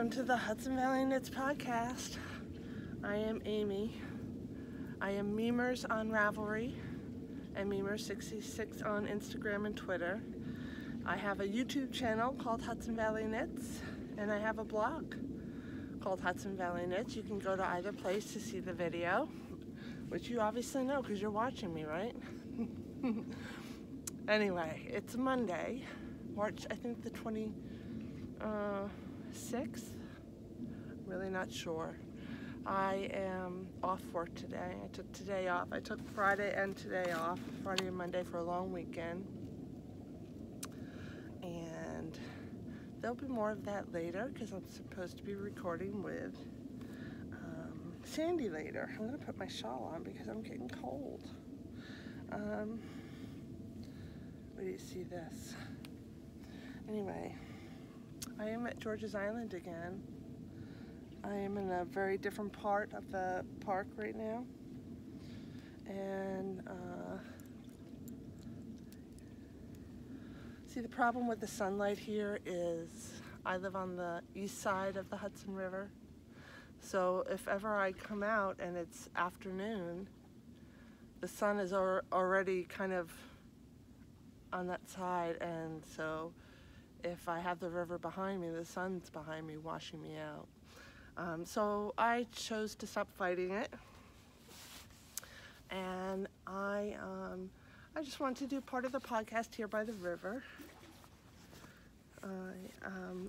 Welcome to the Hudson Valley Knits Podcast. I am Amy. I am Memers on Ravelry and Memers66 on Instagram and Twitter. I have a YouTube channel called Hudson Valley Knits, and I have a blog called Hudson Valley Knits. You can go to either place to see the video, which you obviously know because you're watching me, right? Anyway, it's Monday, March, I think the 26th. Really not sure. I am off work today. I took today off. I took Friday and today off, Friday and Monday for a long weekend. And there'll be more of that later because I'm supposed to be recording with Sandy later. I'm going to put my shawl on because I'm getting cold. Where do you see this? Anyway, I am at George's Island again. I am in a very different part of the park right now. And see, the problem with the sunlight here is I live on the east side of the Hudson River. So if ever I come out and it's afternoon, the sun is already kind of on that side, and so if I have the river behind me, the sun's behind me washing me out. So I chose to stop fighting it, and I just wanted to do part of the podcast here by the river.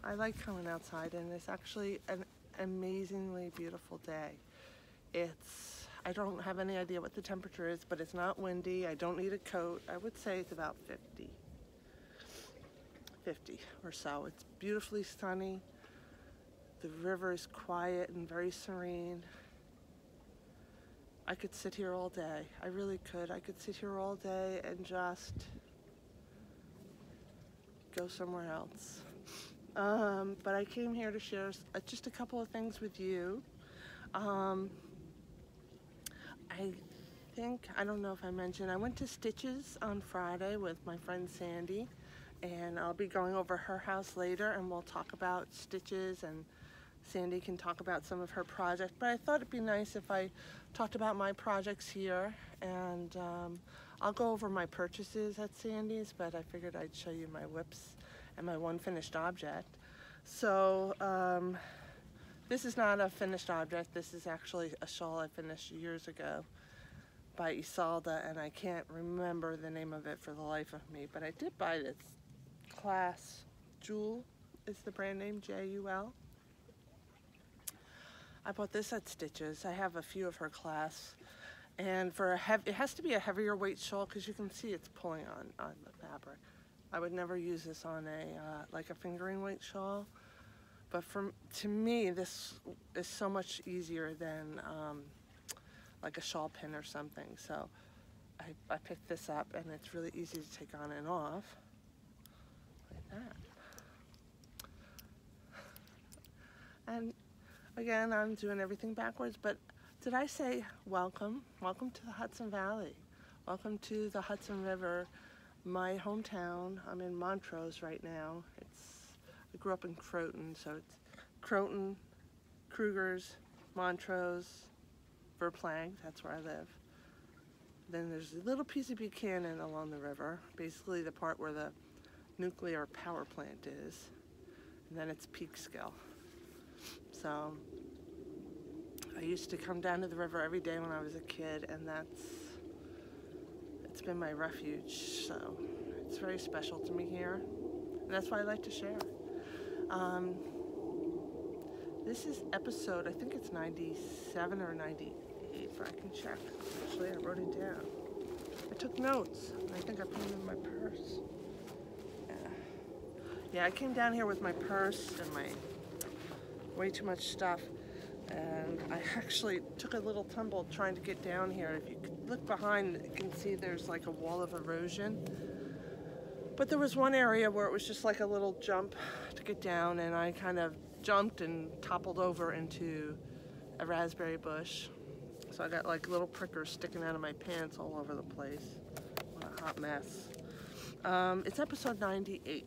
I like coming outside, and it's actually an amazingly beautiful day. I don't have any idea what the temperature is, but it's not windy. I don't need a coat. I would say it's about 50 or so. It's beautifully sunny. The river is quiet and very serene. I could sit here all day. I really could. I could sit here all day and just go somewhere else. But I came here to share just a couple of things with you. I don't know if I mentioned, I went to Stitches on Friday with my friend Sandy, and I'll be going over her house later and we'll talk about Stitches, and Sandy can talk about some of her projects. But I thought it'd be nice if I talked about my projects here, and I'll go over my purchases at Sandy's, but I figured I'd show you my whips and my one finished object. So this is not a finished object. This is actually a shawl I finished years ago by Isolda, and I can't remember the name of it for the life of me, but I did buy this. Class Jewel is the brand name, J-U-L. I bought this at Stitches. I have a few of her class, and for it has to be a heavier weight shawl because you can see it's pulling on the fabric. I would never use this on like a fingering weight shawl, but to me this is so much easier than like a shawl pin or something. So I picked this up, and it's really easy to take on and off like that. And again, I'm doing everything backwards, but did I say welcome? Welcome to the Hudson Valley. Welcome to the Hudson River, my hometown. I'm in Montrose right now. I grew up in Croton, so it's Croton, Krugers, Montrose, Verplanck, that's where I live. Then there's a little piece of Buchanan along the river, basically the part where the nuclear power plant is, and then it's Peekskill. So I used to come down to the river every day when I was a kid, and it's been my refuge, so it's very special to me here, and that's why I like to share. This is episode, I think it's 97 or 98, but I can check. Actually, I wrote it down. I took notes, and I think I put them in my purse. Yeah, I came down here with my purse and my way too much stuff, and I actually took a little tumble trying to get down here. If you look behind, you can see there's like a wall of erosion. But there was one area where it was just like a little jump to get down, and I kind of jumped and toppled over into a raspberry bush. So I got like little prickers sticking out of my pants all over the place. What a hot mess. It's episode 98.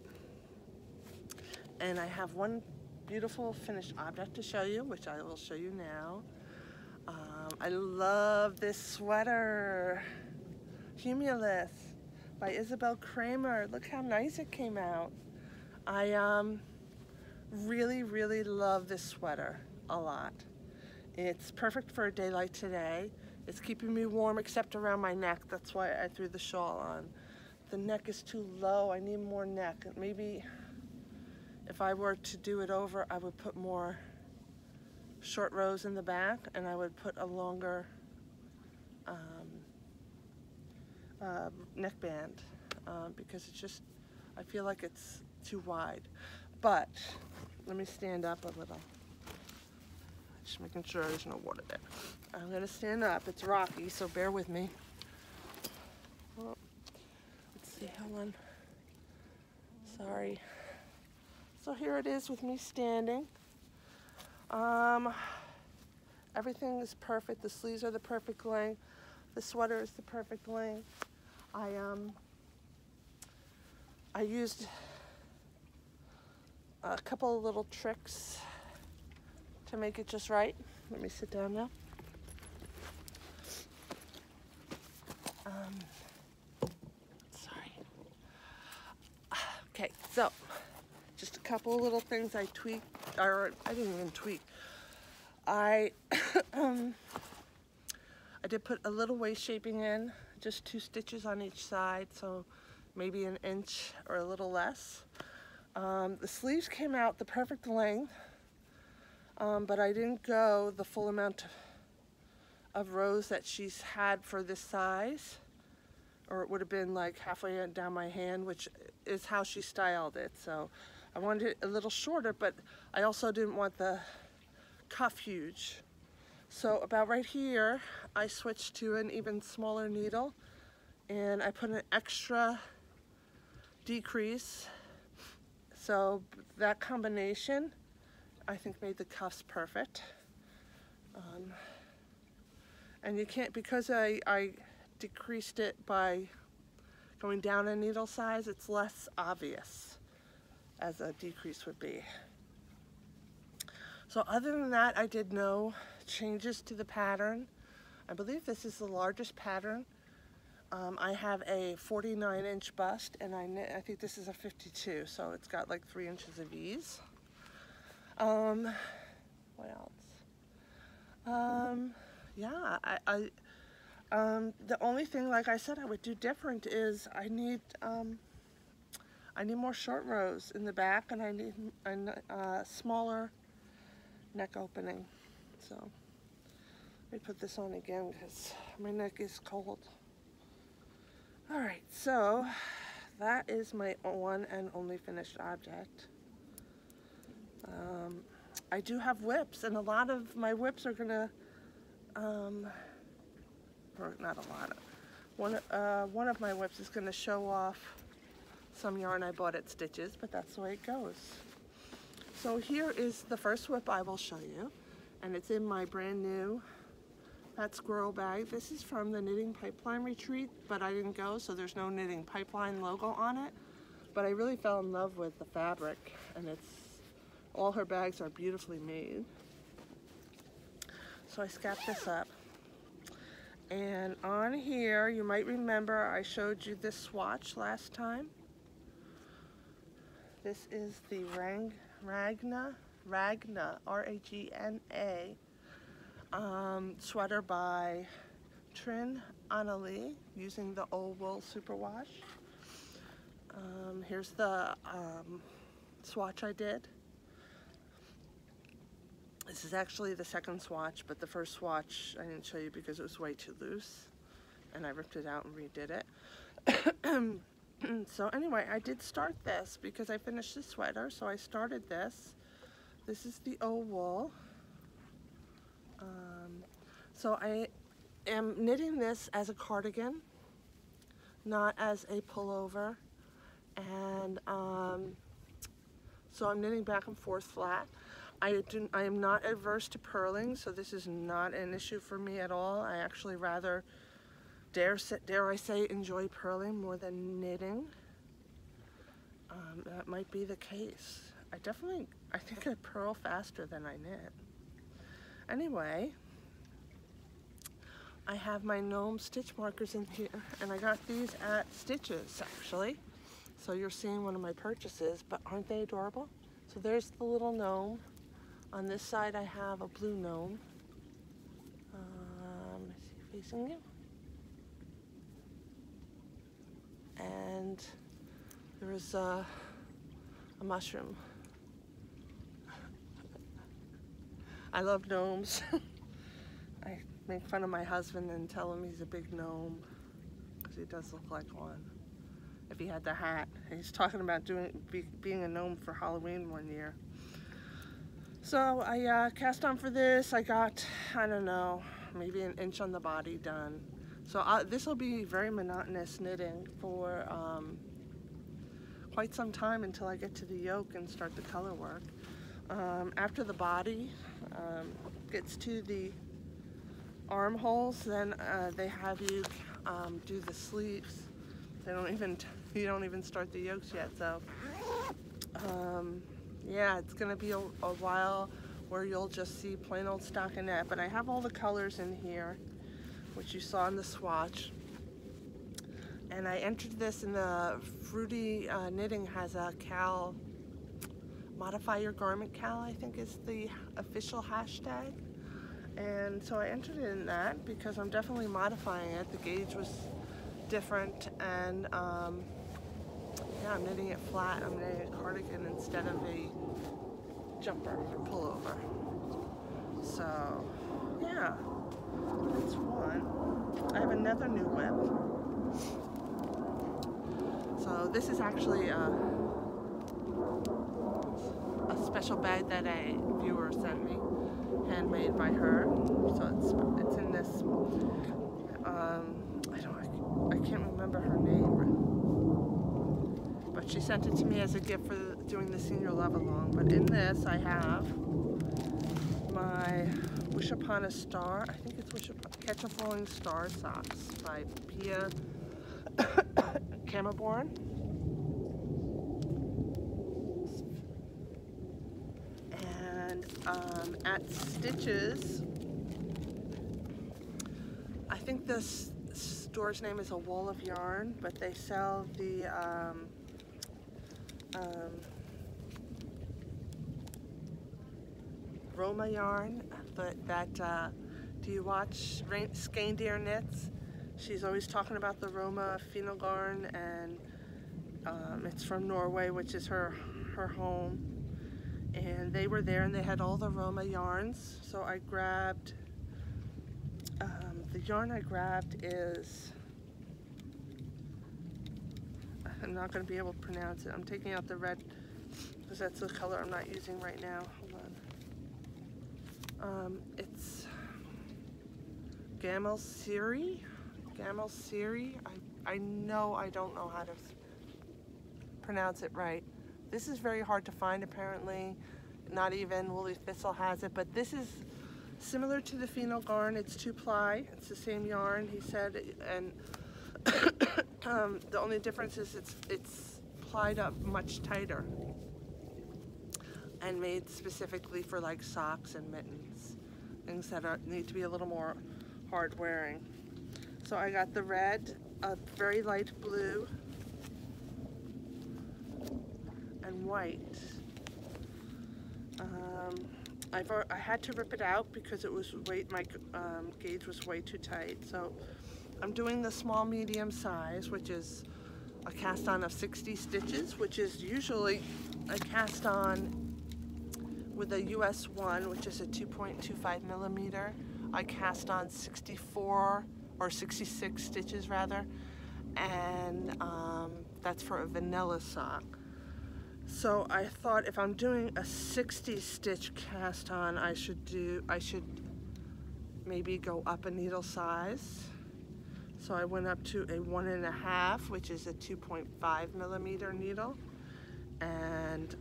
And I have one beautiful finished object to show you, which I will show you now. I love this sweater, Cumulus by Isabel Kramer. Look how nice it came out. I really, really love this sweater a lot. It's perfect for a day like today. It's keeping me warm except around my neck. That's why I threw the shawl on. The neck is too low. I need more neck. Maybe if I were to do it over, I would put more short rows in the back, and I would put a longer neckband because it's just, I feel like it's too wide. But let me stand up a little. Just making sure there's no water there. I'm gonna stand up. It's rocky, so bear with me. Oh, let's see, hold on. Sorry. So here it is with me standing. Everything is perfect. The sleeves are the perfect length. The sweater is the perfect length. I used a couple of little tricks to make it just right. Let me sit down now. Sorry. Okay, so just a couple of little things I tweaked, or I didn't even tweak. I did put a little waist shaping in, just 2 stitches on each side, so maybe an inch or a little less. The sleeves came out the perfect length, but I didn't go the full amount of rows that she's had for this size, or it would have been like halfway down my hand, which is how she styled it. So I wanted it a little shorter, but I also didn't want the cuff huge. So about right here, I switched to an even smaller needle, and I put an extra decrease. So that combination, I think, made the cuffs perfect. And you can't, because I decreased it by going down a needle size, it's less obvious as a decrease would be. So other than that, I did no changes to the pattern. I believe this is the largest pattern. I have a 49-inch bust, and I think this is a 52, so it's got like 3 inches of ease. What else? Yeah, the only thing, like I said, I would do different is I need more short rows in the back, and I need a smaller neck opening. So let me put this on again because my neck is cold. All right, so that is my one and only finished object. I do have whips, and a lot of my whips are gonna, or not a lot of, one of my whips is gonna show off some yarn I bought at Stitches, but that's the way it goes. So here is the first whip I will show you, and it's in my brand new That Squirrel bag. This is from the Knitting Pipeline retreat, but I didn't go, so there's no Knitting Pipeline logo on it. But I really fell in love with the fabric, and all her bags are beautifully made. So I scapped this up. And on here, you might remember I showed you this swatch last time. This is the Ragna, R-A-G-N-A, sweater by Trin Annalie using the Old Wool Superwash. Here's the swatch I did. This is actually the second swatch, but the first swatch I didn't show you because it was way too loose, and I ripped it out and redid it. So anyway, I did start this because I finished this sweater, so I started this. This is the Old Wool. So I am knitting this as a cardigan, not as a pullover, and so I'm knitting back and forth flat. I am not adverse to purling, so this is not an issue for me at all. I actually rather, dare I say, enjoy purling more than knitting. That might be the case. I think I purl faster than I knit. Anyway, I have my gnome stitch markers in here, and I got these at Stitches, actually. So you're seeing one of my purchases, but aren't they adorable? So there's the little gnome. On this side I have a blue gnome. Is he facing you? And there is a mushroom. I love gnomes. I make fun of my husband and tell him he's a big gnome, because he does look like one. If he had the hat. He's talking about being a gnome for Halloween one year. So I cast on for this. I got, I don't know, maybe an inch on the body done. So this will be very monotonous knitting for quite some time until I get to the yoke and start the color work. After the body gets to the armholes, then they have you do the sleeves. You don't even start the yokes yet. So yeah, it's gonna be a while where you'll just see plain old stockinette. But I have all the colors in here, which you saw in the swatch. And I entered this in the Fruity Knitting has a Cal, Modify Your Garment Cal, I think is the official hashtag. And so I entered it in that because I'm definitely modifying it. The gauge was different, and yeah, I'm knitting it flat. I'm knitting a cardigan instead of a jumper or pullover. So yeah, that's one. I have another new whip. So this is actually a special bag that a viewer sent me, handmade by her. So it's in this. I can't remember her name, but she sent it to me as a gift for doing the senior love along. But in this I have my Wish Upon a Star. I think it's Catch a Falling Star socks by Pia Camaborn. And at Stitches, I think this store's name is A Wall of Yarn, but they sell the Roma yarn. Do you watch Skein-Deer Knits? She's always talking about the Roma phenol yarn, and it's from Norway, which is her home. And they were there, and they had all the Roma yarns. So I grabbed. The yarn I grabbed is, I'm not going to be able to pronounce it. I'm taking out the red because that's the color I'm not using right now. Hold on. It's Gamel Siri. I know I don't know how to pronounce it right. This is very hard to find, apparently. Not even Woolly Thistle has it, but this is similar to the phenol yarn. It's 2-ply. It's the same yarn, he said, and the only difference is it's plied up much tighter and made specifically for like socks and mittens, things that need to be a little more hard wearing. So I got the red, a very light blue, and white. I had to rip it out because it was my gauge was way too tight. So I'm doing the small medium size, which is a cast on of 60 stitches, which is usually a cast on with a US 1, which is a 2.25 millimeter. I cast on 64 or 66 stitches rather, and that's for a vanilla sock. So I thought if I'm doing a 60 stitch cast on, I should maybe go up a needle size. So I went up to a 1.5, which is a 2.5 millimeter needle, and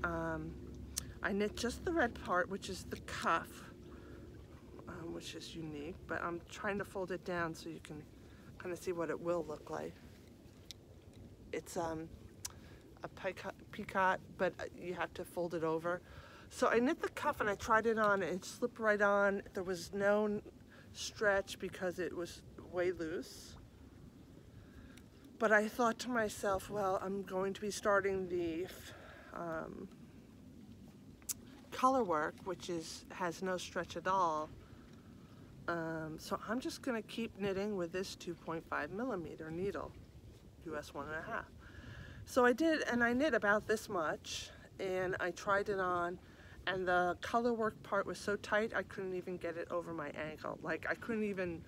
I knit just the red part, which is the cuff, which is unique, but I'm trying to fold it down so you can kind of see what it will look like. It's a picot, but you have to fold it over. So I knit the cuff and I tried it on and it slipped right on. There was no stretch because it was way loose. But I thought to myself, well, I'm going to be starting the color work, which has no stretch at all. So I'm just going to keep knitting with this 2.5 millimeter needle, US 1.5. So I did, and I knit about this much, and I tried it on, and the color work part was so tight I couldn't even get it over my ankle. Like, I couldn't even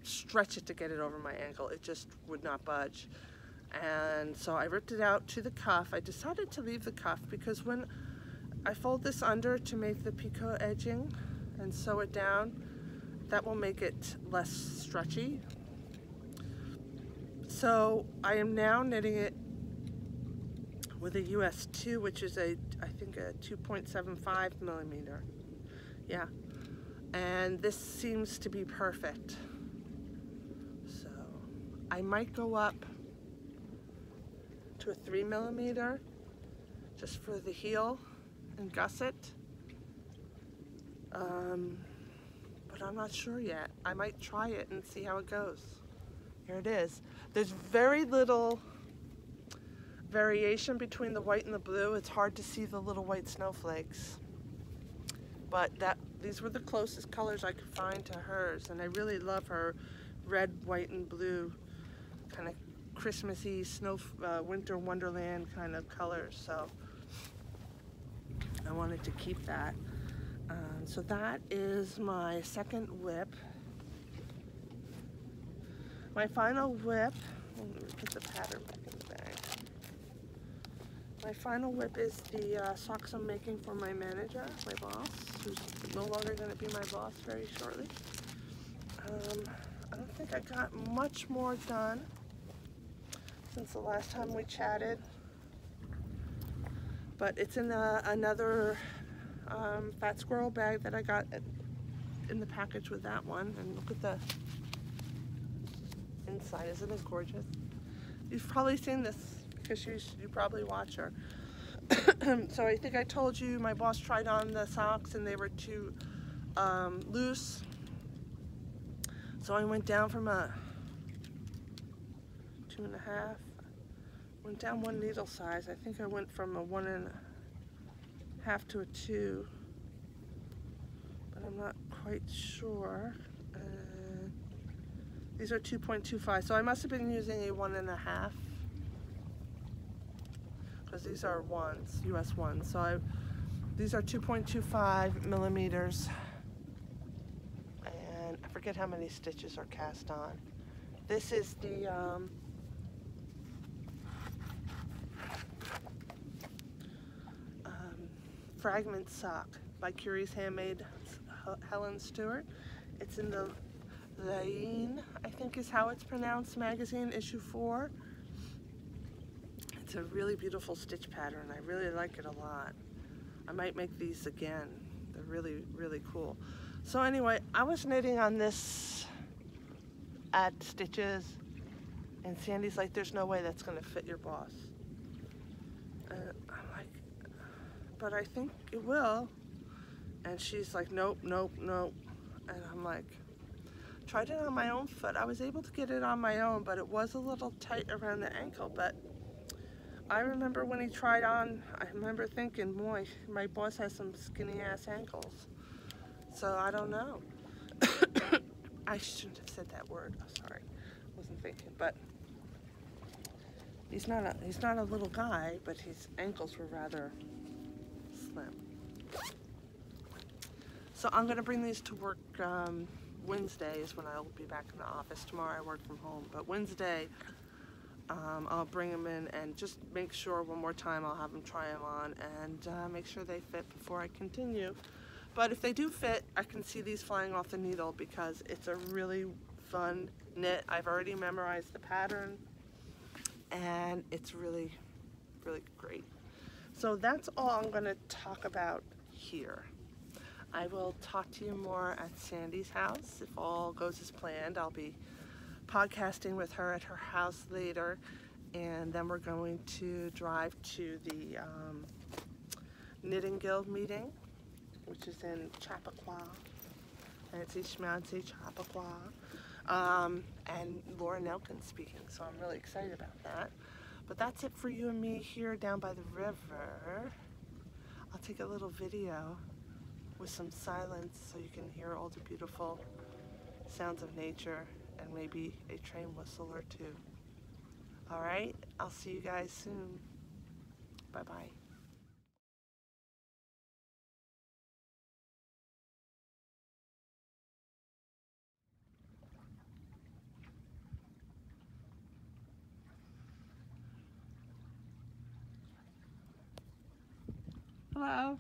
stretch it to get it over my ankle. It just would not budge. And so I ripped it out to the cuff. I decided to leave the cuff because when I fold this under to make the picot edging and sew it down, that will make it less stretchy. So I am now knitting it with a US 2, which is I think a 2.75 millimeter. Yeah. And this seems to be perfect. So I might go up to a 3 millimeter just for the heel and gusset. But I'm not sure yet. I might try it and see how it goes. Here it is. There's very little variation between the white and the blue. It's hard to see the little white snowflakes. But these were the closest colors I could find to hers, and I really love her red, white, and blue kind of Christmassy winter wonderland kind of colors. So I wanted to keep that. So that is my second whip. My final whip, let me put the pattern back in the bag. My final whip is the socks I'm making for my manager, my boss, who's no longer going to be my boss very shortly. I don't think I got much more done since the last time we chatted, but it's in another Fat Squirrel bag that I got in the package with that one. And look at the inside. Isn't it gorgeous? You've probably seen this because you probably watch her. So I think I told you my boss tried on the socks and they were too loose. So I went down from a 2.5, went down one needle size. I think I went from a 1.5 to a 2, but I'm not quite sure. These are 2.25, so I must have been using a 1.5 because these are ones, US ones. So these are 2.25 millimeters, and I forget how many stitches are cast on. This is the Fragment Sock by Curie's Handmade, Helen Stewart. It's in the Laine, I think is how it's pronounced, magazine, issue 4. It's a really beautiful stitch pattern. I really like it a lot. I might make these again. They're really, really cool. So anyway, I was knitting on this at Stitches, and Sandy's like, there's no way that's going to fit your boss. I'm like, but I think it will. And she's like, nope, nope, nope. And I'm like, tried it on my own foot. I was able to get it on my own, but it was a little tight around the ankle. But I remember when he tried on, I remember thinking, boy, my boss has some skinny ass ankles. So I don't know. I shouldn't have said that word. I'm sorry. I wasn't thinking. But he's not a little guy, but his ankles were rather slim. So I'm going to bring these to work. Wednesday is when I'll be back in the office. Tomorrow I work from home, but Wednesday I'll bring them in and just make sure one more time. I'll have them try them on and make sure they fit before I continue. But if they do fit, I can see these flying off the needle because it's a really fun knit. I've already memorized the pattern and it's really, really great. So that's all I'm going to talk about here. I will talk to you more at Sandy's house. If all goes as planned, I'll be podcasting with her at her house later, and then we're going to drive to the Knitting Guild meeting, which is in Chappaqua. Fancy schmancy Chappaqua. And Laura Nelkin's speaking, so I'm really excited about that. But that's it for you and me here down by the river. I'll take a little video with some silence so you can hear all the beautiful sounds of nature and maybe a train whistle or two. All right, I'll see you guys soon. Bye-bye. Hello.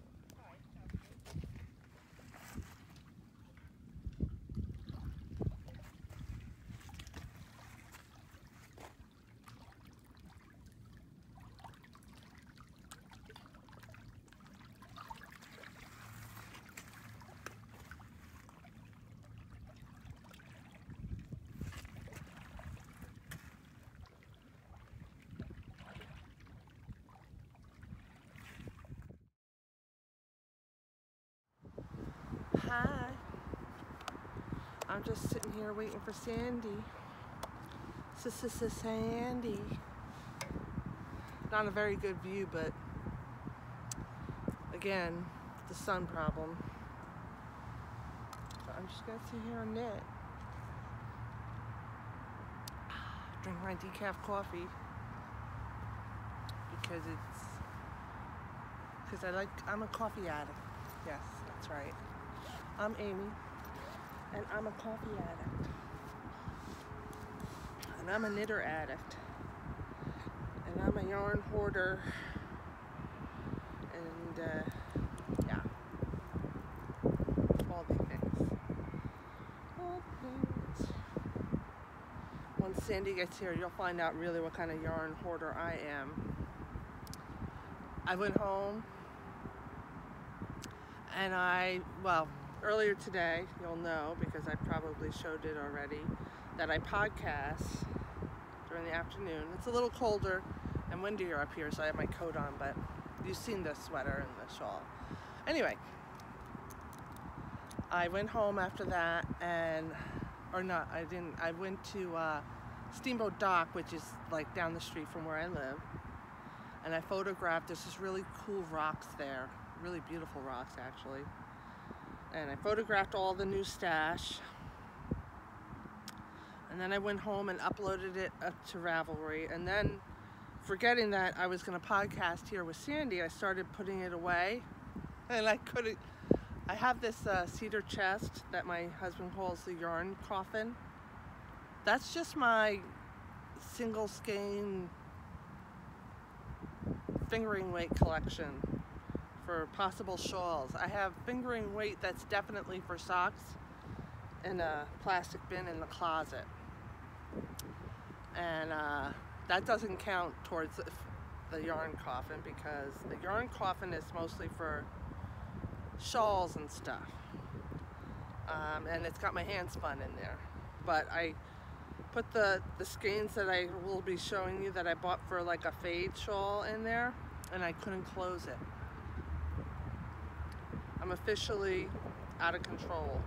Hi. I'm just sitting here waiting for Sandy. Sandy. Not a very good view, but again, the sun problem. So I'm just gonna sit here and knit. Drink my decaf coffee because I'm a coffee addict. Yes, that's right. I'm Amy, and I'm a coffee addict, and I'm a knitter addict, and I'm a yarn hoarder, and yeah, all the things. Once Sandy gets here, you'll find out really what kind of yarn hoarder I am. I went home, and earlier today, you'll know, because I probably showed it already, that I podcast during the afternoon. It's a little colder and windier up here, so I have my coat on, but you've seen the sweater and the shawl. Anyway, I went home after that, I went to Steamboat Dock, which is like down the street from where I live, and I photographed. There's this really cool rocks there, really beautiful rocks actually. And I photographed all the new stash, and then I went home and uploaded it up to Ravelry, and then forgetting that I was going to podcast here with Sandy, I started putting it away, and I have this cedar chest that my husband calls the yarn coffin. That's just my single skein fingering weight collection for possible shawls. I have fingering weight that's definitely for socks in a plastic bin in the closet, and that doesn't count towards the yarn coffin, because the yarn coffin is mostly for shawls and stuff, and it's got my hand spun in there. But I put the skeins that I will be showing you that I bought for like a fade shawl in there, and I couldn't close it. I'm officially out of control.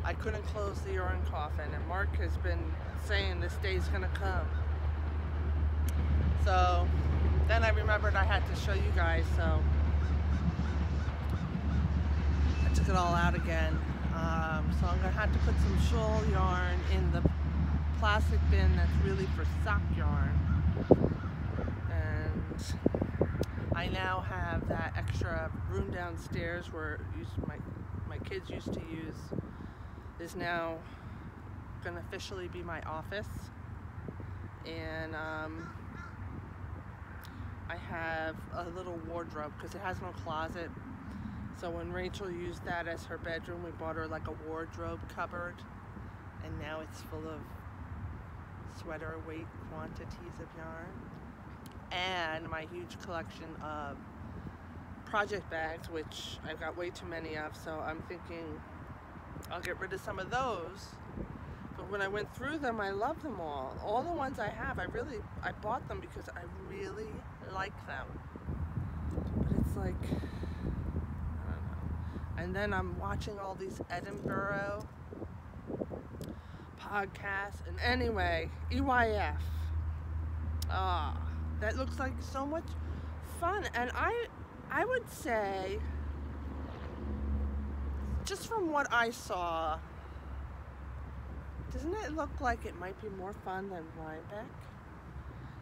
I couldn't close the yarn coffin, and Mark has been saying this day's gonna come. So then I remembered I had to show you guys, so I took it all out again. So I'm gonna have to put some shawl yarn in the plastic bin that's really for sock yarn. And I now have that extra room downstairs where my kids used to use, is now going to officially be my office. And I have a little wardrobe because it has no closet. So when Rachel used that as her bedroom, we bought her like a wardrobe cupboard, and now it's full of sweater weight quantities of yarn. And my huge collection of project bags, which I've got way too many of, so I'm thinking I'll get rid of some of those. But when I went through them, I love them all. All the ones I have, I bought them because I really like them. But it's like, I don't know. And then I'm watching all these Edinburgh podcasts. And anyway, EYF. That looks like so much fun. And I would say, just from what I saw, doesn't it look like it might be more fun than Rhinebeck?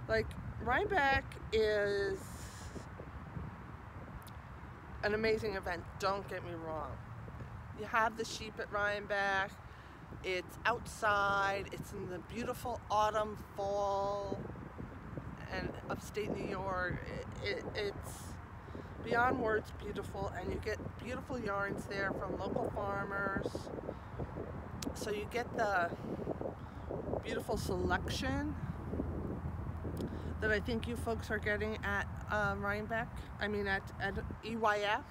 Like, Rhinebeck is an amazing event, don't get me wrong. You have the sheep at Rhinebeck, it's outside, it's in the beautiful autumn, fall, and upstate New York. It's beyond words beautiful, and you get beautiful yarns there from local farmers. So you get the beautiful selection that I think you folks are getting at Rhinebeck. I mean at EYF.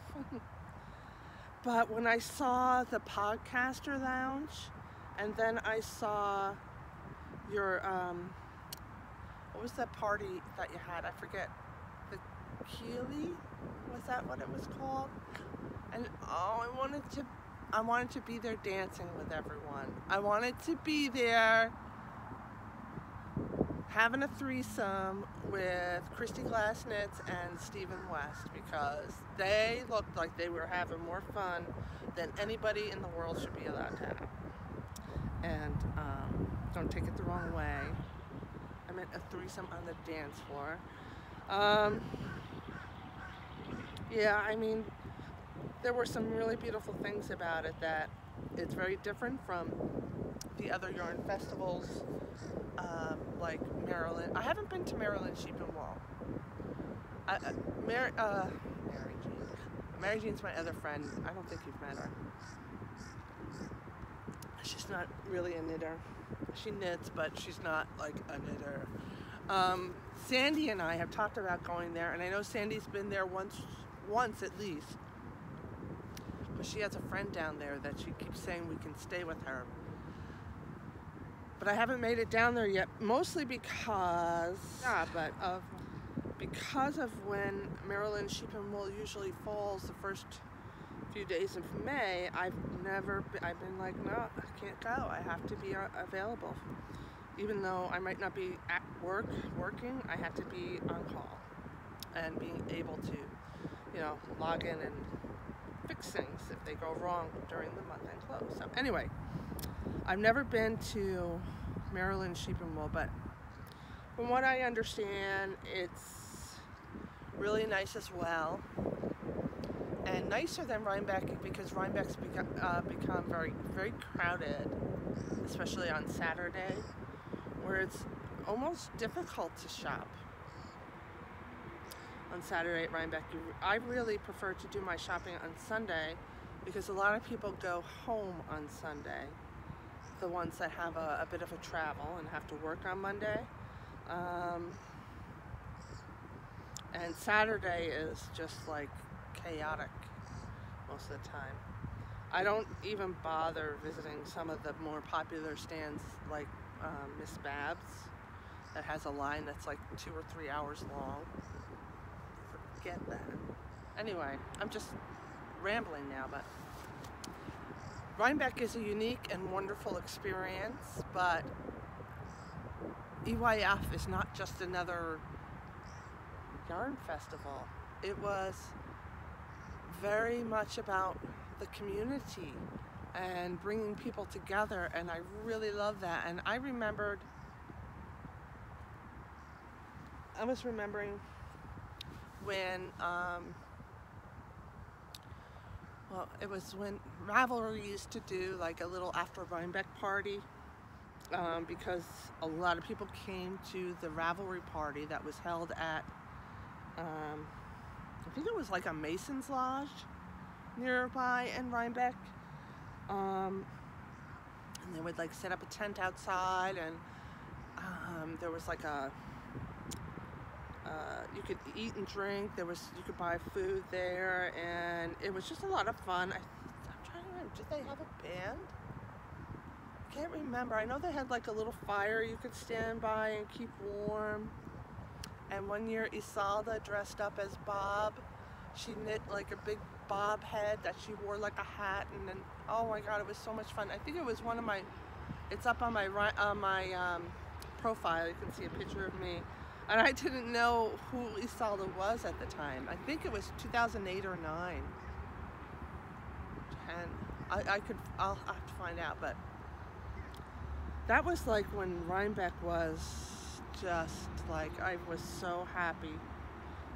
But when I saw the podcaster lounge, and then I saw your what was that party that you had? I forget. The Keeley? Was that what it was called? And I wanted to be there dancing with everyone. I wanted to be there having a threesome with Christy Glass Knits and Stephen West, because they looked like they were having more fun than anybody in the world should be allowed to have. And don't take it the wrong way. I meant a threesome on the dance floor. Yeah, I mean, there were some really beautiful things about it, that it's very different from the other yarn festivals, like Maryland. I haven't been to Maryland Sheep and Wool. Mary Jean's my other friend. I don't think you've met her. She's not really a knitter. She knits, but she's not like a knitter. Sandy and I have talked about going there, and I know Sandy's been there once at least. But she has a friend down there that she keeps saying we can stay with her. But I haven't made it down there yet, mostly because of when Maryland Sheep and Wool usually falls the first few days of May. I've been like, no, I can't go. I have to be available. Even though I might not be at working, I have to be on call and being able to, log in and fix things if they go wrong during the month-end close. So anyway, I've never been to Maryland Sheep and Wool, but from what I understand, it's really nice as well, and nicer than Rhinebeck, because Rhinebeck's become very, very crowded, especially on Saturday, where it's almost difficult to shop on Saturday at Rhinebeck. I really prefer to do my shopping on Sunday, because a lot of people go home on Sunday, the ones that have a bit of a travel and have to work on Monday. And Saturday is just like chaotic most of the time. I don't even bother visiting some of the more popular stands, like Miss Babs, that has a line that's like 2 or 3 hours long. Forget that. Anyway, I'm just rambling now, but Rhinebeck is a unique and wonderful experience, but EYF is not just another yarn festival. It was very much about the community and bringing people together, and I really love that. And I was remembering when it was when Ravelry used to do like a little after Rhinebeck party, because a lot of people came to the Ravelry party that was held at I think it was like a Mason's Lodge nearby in Rhinebeck, and they would like set up a tent outside, and there was like you could eat and drink. You could buy food there, and it was just a lot of fun. I'm trying to remember, did they have a band? I can't remember. I know they had like a little fire you could stand by and keep warm. And one year Isalda dressed up as Bob. She knit like a big bob head that she wore like a hat, and then, oh my God, it was so much fun. I think it was one of my, it's up on my profile. You can see a picture of me. And I didn't know who Isalda was at the time. I think it was 2008 or 9. And I'll have to find out, but that was like when Rhinebeck was just like, I was so happy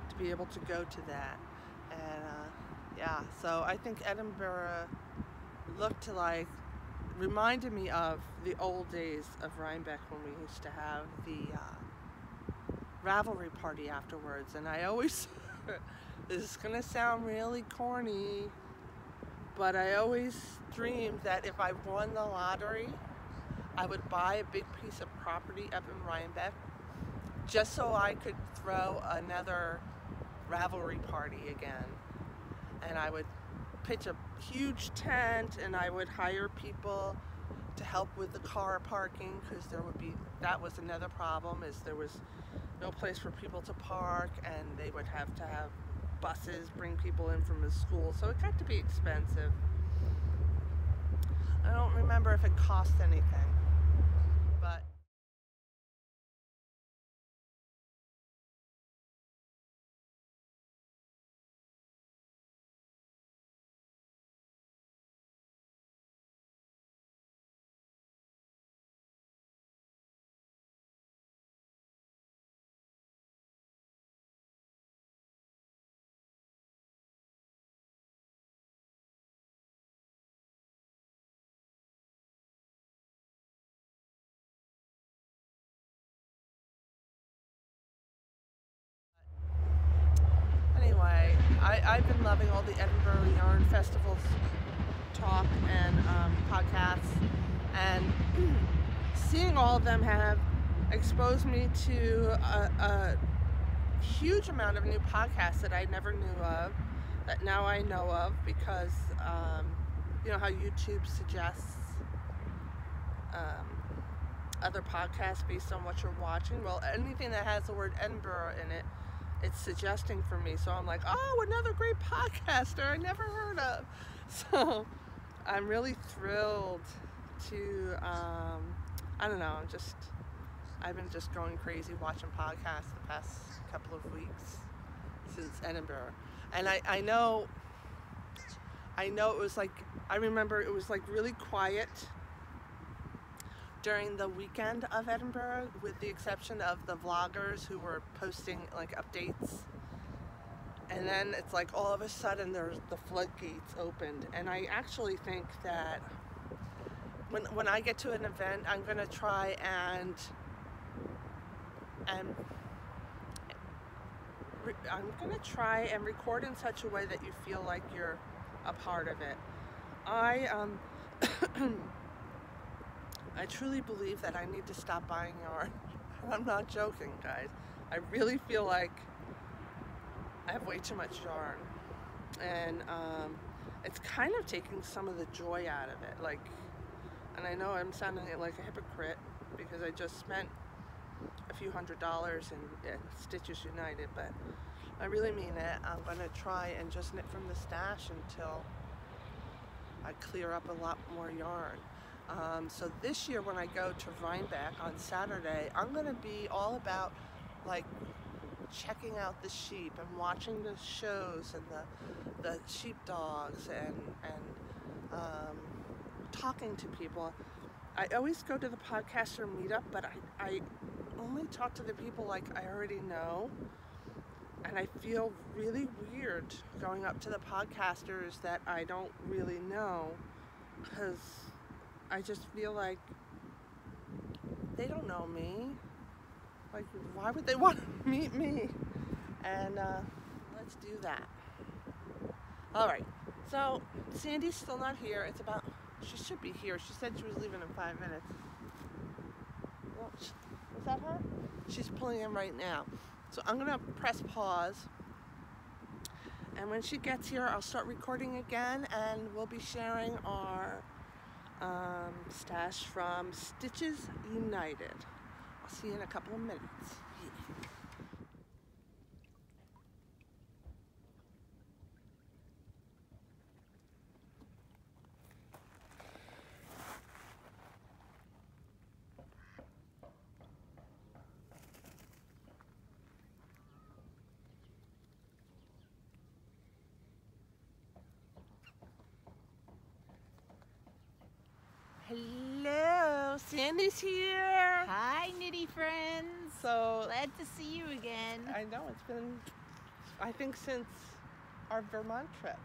to be able to go to that. And yeah, so I think Edinburgh looked to like, reminded me of the old days of Rhinebeck when we used to have the Ravelry party afterwards. And I always, this is gonna sound really corny, but I always dreamed that if I won the lottery, I would buy a big piece of property up in Rhinebeck just so I could throw another Ravelry party again. And I would pitch a huge tent, and I would hire people to help with the car parking, because that was another problem, is there was no place for people to park, and they would have to have buses bring people in from the school, so it got to be expensive. I don't remember if it cost anything, but anyway, I've been loving all the Edinburgh Yarn Festivals talk and podcasts, and seeing all of them have exposed me to a huge amount of new podcasts that I never knew of, that now I know of, because you know how YouTube suggests other podcasts based on what you're watching. Well, anything that has the word Edinburgh in it, it's suggesting for me. So I'm like, oh, another great podcaster I never heard of. So I'm really thrilled to, I don't know, I've been just going crazy watching podcasts the past couple of weeks since Edinburgh. And I know it was like, I remember it was like really quiet during the weekend of Edinburgh, with the exception of the vloggers who were posting like updates. And then it's like all of a sudden the floodgates opened. And I actually think that when I get to an event, I'm gonna try and record in such a way that you feel like you're a part of it. I truly believe that I need to stop buying yarn. I'm not joking, guys. I really feel like I have way too much yarn, and it's kind of taking some of the joy out of it. Like, and I know I'm sounding like a hypocrite because I just spent a few $100s in Stitches United, but I really mean it. I'm gonna try and just knit from the stash until I clear up a lot more yarn. So this year when I go to Rhinebeck on Saturday, I'm going to be all about like checking out the sheep and watching the shows and the sheepdogs and talking to people. I always go to the podcaster meetup, but I only talk to the people like I already know, and I feel really weird going up to the podcasters that I don't really know, because I just feel like they don't know me. Like, why would they want to meet me? And let's do that. All right, so Sandy's still not here. It's about, she should be here. She said she was leaving in 5 minutes. Well, is that her? She's pulling in right now. So I'm gonna press pause. And when she gets here, I'll start recording again, and we'll be sharing our stash from Stitches United. I'll see you in a couple of minutes. Sandy's here. Hi, knitty friends. So Glad to see you again. I know it's been, I think, since our Vermont trip.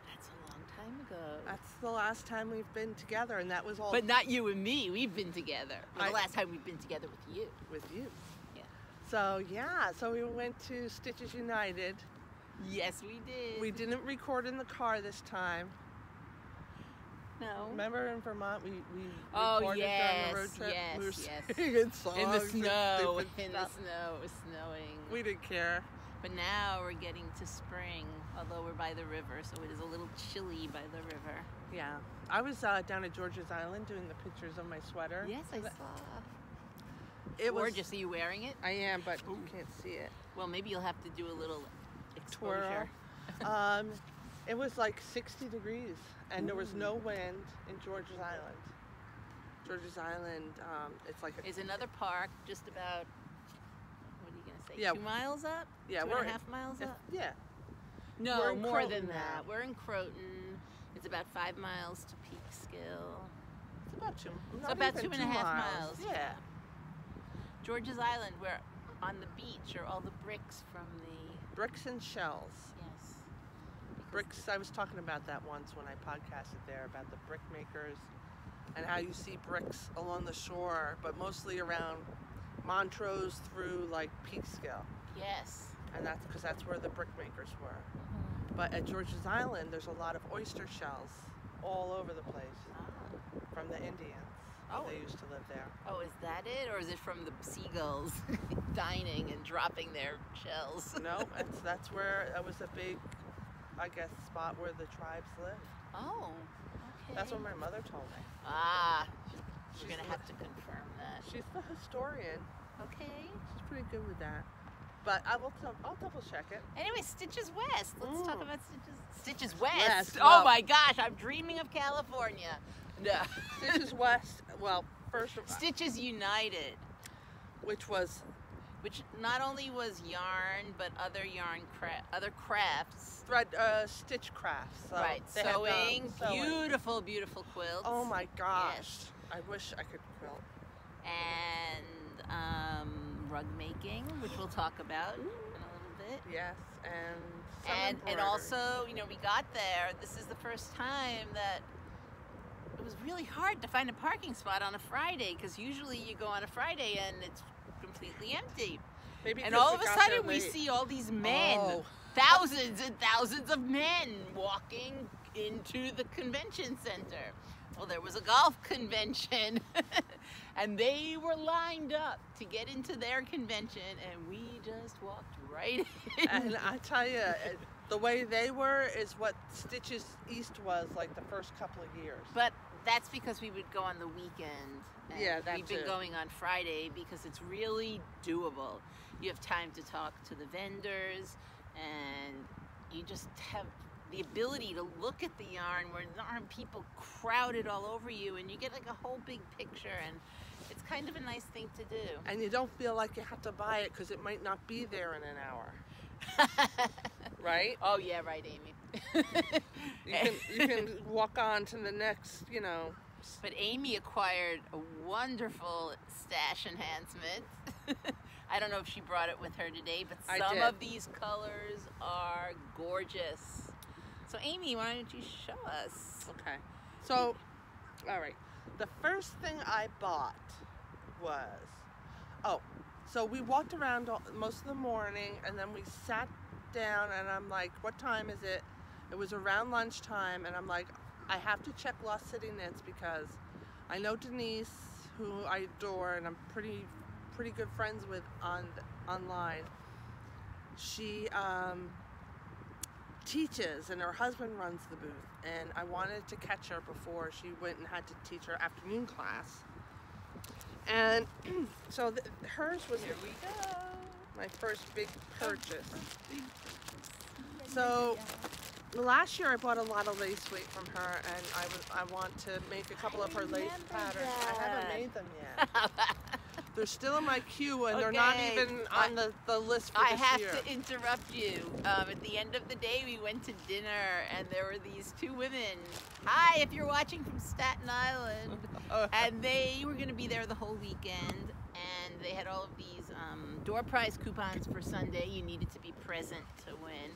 That's a long time ago. That's the last time we've been together, and that was all But not you and me. We've been together. Well, the last time we've been together with you. with you. Yeah. So we went to Stitches United. Yes, we did. We didn't record in the car this time. No. Remember in Vermont, we Oh, recorded yes, on the road trip? yes, We were yes. singing songs In the and snow. stupid In the stuff. snow. It was snowing. We didn't care. But now we're getting to spring, although we're by the river, so it is a little chilly by the river. Yeah. I was down at George's Island doing the pictures of my sweater. Yes, I saw. It was. Gorgeous. Are you wearing it? I am, but you can't see it. Well, maybe you'll have to do a little exposure. Twirl. It was like 60 degrees, and there was no wind in George's Island. George's Island, it's like Is another park just about, what are you going to say, Yeah. 2 miles up? Yeah, 2.5 miles up? Yeah. No, we're in more Croton than now. that. We're in Croton. It's about 5 miles to Peekskill. It's about two. So not about even 2.5 2 miles. Yeah. George's Island, we're on the beach, are all the bricks from the, Bricks and shells. yes. Bricks, I was talking about that once when I podcasted there about the brick makers and how you see bricks along the shore, but mostly around Montrose through like Peekskill. Yes. And that's because that's where the brick makers were. But at George's Island, there's a lot of oyster shells all over the place from the Indians. Oh. They used to live there. Oh, is that it? Or is it from the seagulls dining and dropping their shells? No, that's where it was a big, I guess, spot where the tribes lived. Oh, okay. That's what my mother told me. Ah, She's we're going to the- have to confirm that. She's the historian. Okay. She's pretty good with that. But I'll double check it. Anyway, Stitches West. Let's talk about Stitches West. West, Oh well- my gosh, I'm dreaming of California. No. Stitches West, well, first of all, Stitches United, which was which not only was yarn, but other other crafts. stitch crafts. So right, they had, sewing, sewing. beautiful, beautiful quilts. Oh my gosh. Yes. I wish I could quilt. And rug making, which we'll talk about in a little bit. Yes, and some And embroidery. also, you know, we got there. This is the first time that it was really hard to find a parking spot on a Friday, because usually you go on a Friday and it's completely empty. Maybe And 'cause all we of a got sudden there we late. see all these men, Oh. thousands and thousands of men walking into the convention center. Well, there was a golf convention and they were lined up to get into their convention, and we just walked right in. And I tell you, the way they were is what Stitches East was like the first couple of years. But that's because we would go on the weekend. And Yeah, that we've been too. going on Friday because it's really doable. You have time to talk to the vendors, and you just have the ability to look at the yarn where there aren't people crowded all over you, and you get like a whole big picture, and it's kind of a nice thing to do. And you don't feel like you have to buy it because it might not be there in an hour. Right? Oh yeah, right, Amy. You can walk on to the next, you know. But Amy acquired a wonderful stash enhancement. I don't know if she brought it with her today, but I some did. of these colors are gorgeous. So Amy, why don't you show us? Okay. So, all right. The first thing I bought was, so we walked around most of the morning, and then we sat down, and I'm like, what time is it? It was around lunchtime, and I'm like, I have to check Lost City Knits because I know Denise, who I adore, and I'm pretty good friends with online. She teaches, and her husband runs the booth, and I wanted to catch her before she went and had to teach her afternoon class. And so hers was Here we go. my first big purchase. So last year I bought a lot of lace weight from her, and I want to make a couple of her lace remember patterns. I that. haven't made them yet. They're still in my queue, and they're not even on the list for this year. I have to interrupt you. At the end of the day, we went to dinner, and there were these two women. Hi, if you're watching from Staten Island. And they were going to be there the whole weekend, and they had all of these door prize coupons for Sunday. You needed to be present to win.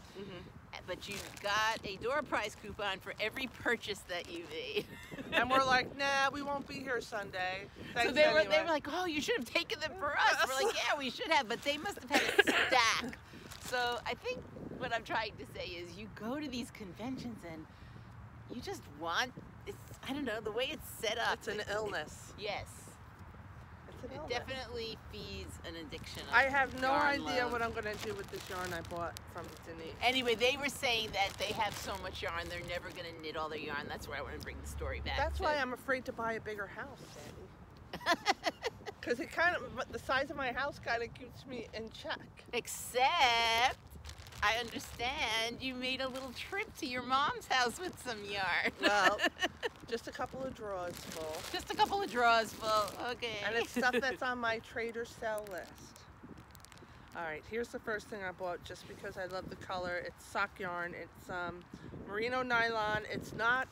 But you got a door prize coupon for every purchase that you made. And we're like, nah, we won't be here Sunday. Thanks So they were anyway. like, oh, you should have taken them for us. We're like, yeah, we should have, but they must have had a stack. So I think what I'm trying to say is you go to these conventions and you just want, I don't know, the way it's set up. It's an illness. Yes. It's an It illness. definitely feeds an addiction. I have no yarn idea love. what I'm going to do with this yarn I bought from Denise. Anyway, they were saying that they have so much yarn, they're never going to knit all their yarn. That's where I want to bring the story back. That's why I'm afraid to buy a bigger house, Sandy. Because it the size of my house kind of keeps me in check. Except, I understand you made a little trip to your mom's house with some yarn. Well, just a couple of drawers full. Just a couple of drawers full, okay. And it's stuff that's on my trade or sell list. All right, here's the first thing I bought just because I love the color. It's sock yarn. It's merino nylon. It's not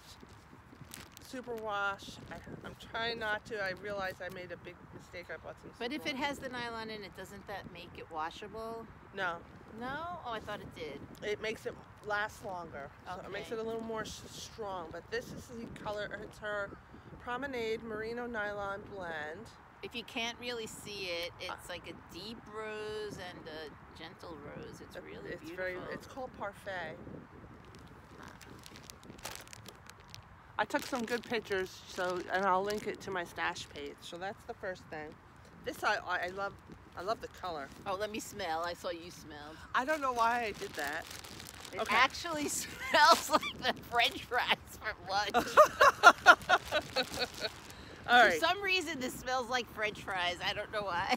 superwash. I'm trying not to. I realized I made a big mistake. I bought some. But if it superwash. has the nylon in it, doesn't that make it washable? No, No? Oh, I thought it did. it makes it last longer. So it makes it Okay. a little more strong. But this is the color. It's her Promenade Merino Nylon Blend. If you can't really see it, it's like a deep rose and a gentle rose. It's really beautiful. It's called Parfait. I took some good pictures, and I'll link it to my stash page. So that's the first thing. This I love. I love the color. Oh, let me smell. I saw you smelled. I don't know why I did that. It Okay. actually smells like the French fries from lunch. All right. For some reason, this smells like French fries. I don't know why.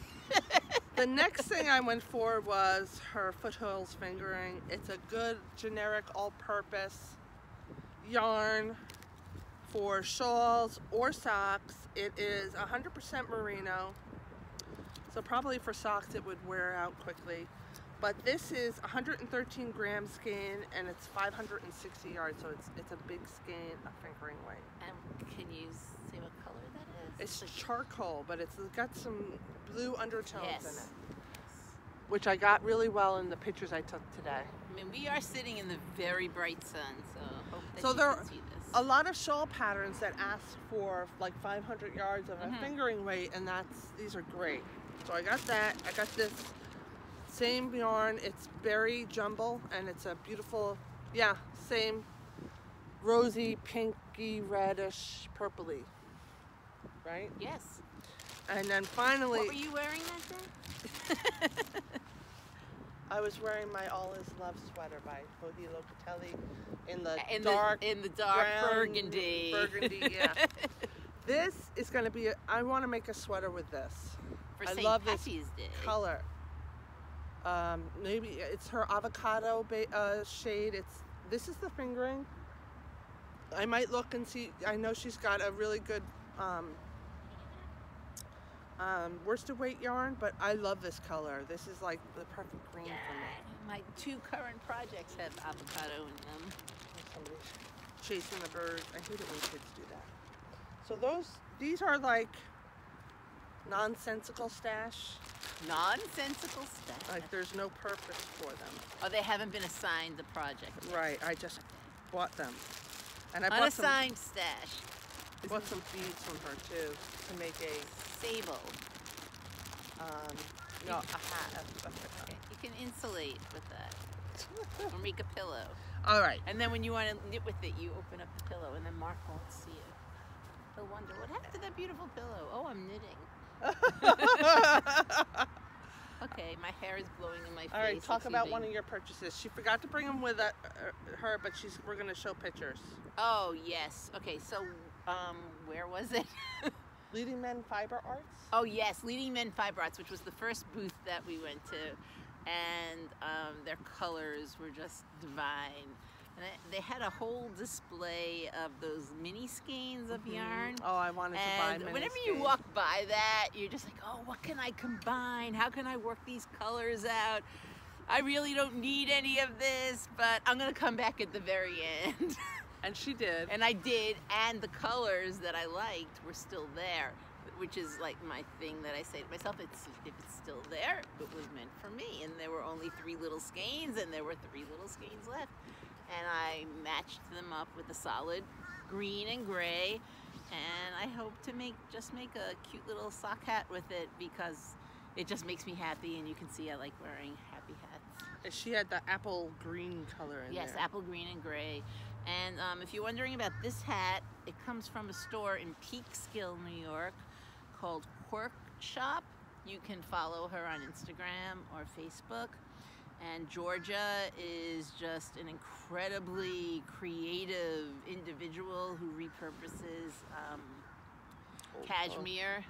The next thing I went for was her Foothills Fingering. It's a good generic all-purpose yarn for shawls or socks. It is 100% merino, so probably for socks it would wear out quickly. But this is 113 gram skein and it's 560 yards, so it's a big skein of fingering weight. And can you say what color that is? It's charcoal, but it's got some blue undertones in Yes. it, which I got really well in the pictures I took today. I mean, we are sitting in the very bright sun, so hope that So you there can see this. a lot of shawl patterns that ask for like 500 yards of a fingering weight, and these are great. So I got that. I got this same yarn. It's berry jumble, and it's a beautiful, same rosy, pinky, reddish, purpley, right? Yes. And then finally, What were you wearing that day? I was wearing my All Is Love sweater by Bodhi Locatelli in the in dark the dark brown burgundy. Burgundy, yeah. This is going to be, I want to make a sweater with this. For I St. love this Patty's Day. color. Maybe it's her avocado shade. This is the fingering. I might look and see. I know she's got a really good worsted weight yarn, but I love this color. This is like the perfect green for me. My two current projects have avocado in them. Somebody's chasing the bird. I hate it when kids do that. So these are like nonsensical stash. Nonsensical stuff. Like there's no purpose for them. Oh, they haven't been assigned the project yet. Right, I just bought them. And I bought Unassigned stash. some beads from her too to make a Sable. a hat. Okay. You can insulate with that. Or make a pillow. All right. And then when you want to knit with it, you open up the pillow and then Mark won't see it. He'll wonder, what happened to that beautiful pillow? Oh, I'm knitting. Okay, my hair is blowing in my face. All right, talk Excuse about me. one of your purchases. She forgot to bring them with her, but we're going to show pictures. Oh, yes. Okay, so where was it? Leading Men Fiber Arts? Oh, yes, Leading Men Fiber Arts, which was the first booth that we went to. And their colors were just divine. And they had a whole display of those mini skeins of yarn. Oh, I wanted to buy And mini whenever skeins. you walk by that, you're just like, oh, what can I combine? How can I work these colors out? I really don't need any of this, but I'm gonna come back at the very end. And she did. And I did, and the colors that I liked were still there, which is like my thing that I say to myself, if it's still there, it was meant for me. And there were only 3 little skeins, and there were 3 little skeins left. And I matched them up with a solid green and gray, and I hope to make a cute little sock hat with it, because it just makes me happy, and you can see I like wearing happy hats. She had the apple green color in there. Yes, apple green and gray. And if you're wondering about this hat, it comes from a store in Peekskill, New York, called Quirk Shop. You can follow her on Instagram or Facebook. And Georgia is just an incredibly creative individual who repurposes cashmere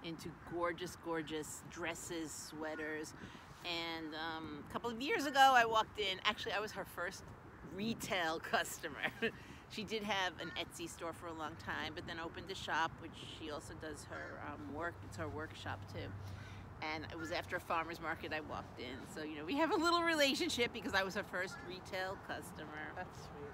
into gorgeous, gorgeous dresses, sweaters. And a couple of years ago, I walked in. Actually, I was her first retail customer. She did have an Etsy store for a long time, but then opened a shop, which she also does her work. It's her workshop too. And it was after a farmer's market I walked in. So, you know, we have a little relationship because I was her first retail customer. That's sweet.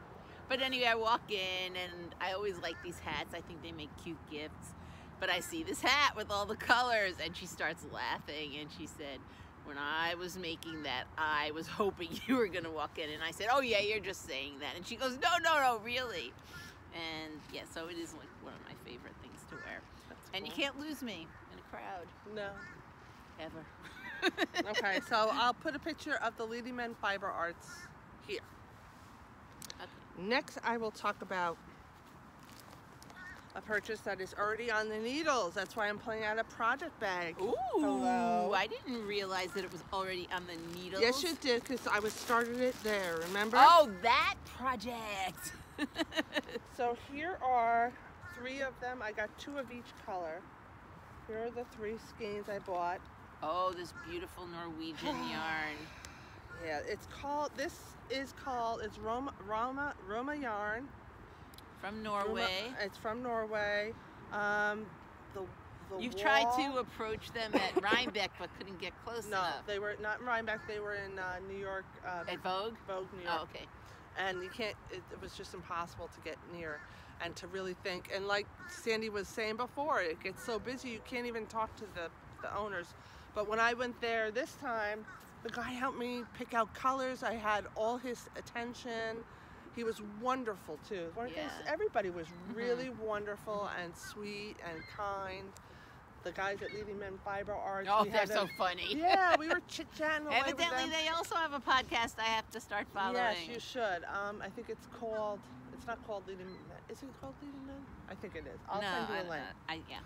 But anyway, I walk in, and I always like these hats. I think they make cute gifts. But I see this hat with all the colors, and she starts laughing, and she said, when I was making that, I was hoping you were going to walk in. And I said, oh, yeah, you're just saying that. And she goes, no, really. And, yeah, so it is like one of my favorite things to wear. That's and cool. you can't lose me in a crowd. No. Ever. Okay, so I'll put a picture of the Leading Men Fiber Arts here. Okay. Next, I will talk about a purchase that is already on the needles. That's why I'm pulling out a project bag. Ooh, Hello. I didn't realize that it was already on the needles. Yes, you did, because I started it there, remember? Oh, that project. So here are 3 of them. I got 2 of each color. Here are the 3 skeins I bought. Oh, this beautiful Norwegian yarn. Yeah, it's Roma yarn. From Norway. It's from Norway. You've tried to approach them at Rhinebeck, but couldn't get close No, enough. they were not in Rhinebeck. They were in New York. At Vogue? Vogue, New York. Oh, okay. And you can't. It was just impossible to get near and to really think. And like Sandy was saying before, it gets so busy you can't even talk to the owners. But when I went there this time, the guy helped me pick out colors. I had all his attention. He was wonderful too. Yeah. Everybody was really wonderful and sweet and kind. The guys at Leading Men Fiber Arts. Oh, they're so funny. Yeah, we were chit-chatting away with them. Evidently, they also have a podcast I have to start following. Yes, you should. I think it's not called Leading Men. Is it called Leading Men? I think it is. I'll send you a link. Yeah.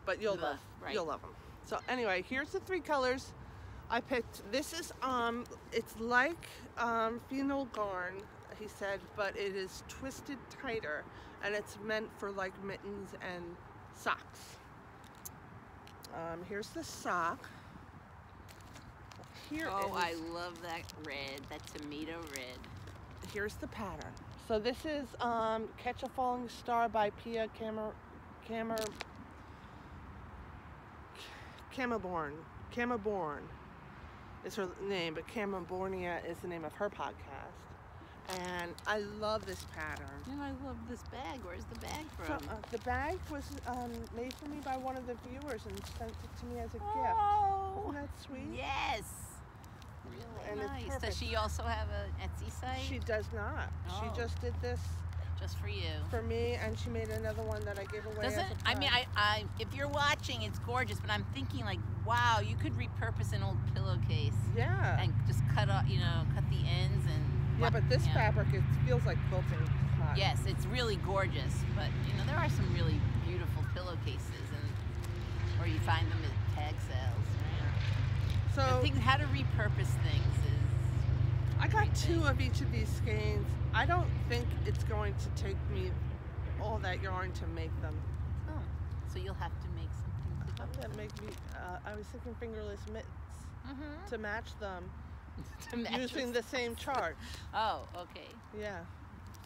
But you'll love them. So anyway, here's the 3 colors I picked. This is it's like phenol yarn, he said, but it is twisted tighter, and it's meant for like mittens and socks. Here's the sock. I love that red, that tomato red. Here's the pattern. So this is Catch a Falling Star by Pia Camaborn is her name, but Camabornia is the name of her podcast. And I love this pattern. And I love this bag. Where's the bag So, from? the bag was made for me by one of the viewers and sent it to me as a gift. Oh, Isn't that sweet? yes. Really And it's nice. perfect. Does she also have an Etsy site? She does not. Oh. She just did this Just for you. for me, and she made another one that I gave away. Doesn't, as a I mean, prize. if you're watching, it's gorgeous, but I'm thinking like, wow, you could repurpose an old pillowcase Yeah. and just cut the ends and. Yeah, but this fabric, it feels like quilting cotton. Yes, it's really gorgeous, but there are some really beautiful pillowcases, or you find them at tag sales. So The thing, how to repurpose things is. I got 2 of each of these skeins. I don't think it's going to take me all that yarn to make them. Oh, so you'll have to make something to go I'm gonna make me. I was thinking fingerless mitts to match them, To match using your the same chart. Oh, okay. Yeah.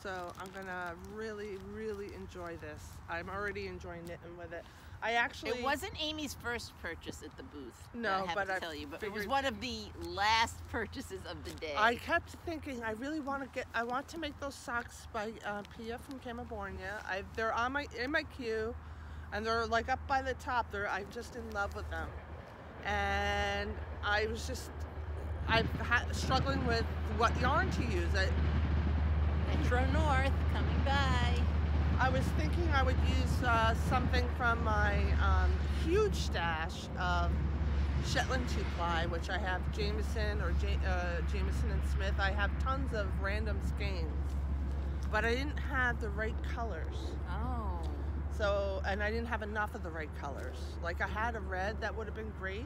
So I'm gonna really, really enjoy this. I'm already enjoying knitting with it. I actually. It wasn't Amy's first purchase at the booth. No, I have but to I tell you, but it was figured- one of the last purchases of the day. I kept thinking I really want to get. I want to make those socks by Pia from California. They're in my queue, and they're like up by the top. I'm just in love with them, and I was just struggling with what yarn to use. Metro North coming by. I was thinking I would use something from my huge stash of Shetland 2-ply, which I have Jameson or Jameson and Smith. I have tons of random skeins, but I didn't have the right colors. Oh. So, and I didn't have enough of the right colors. Like I had a red that would have been great,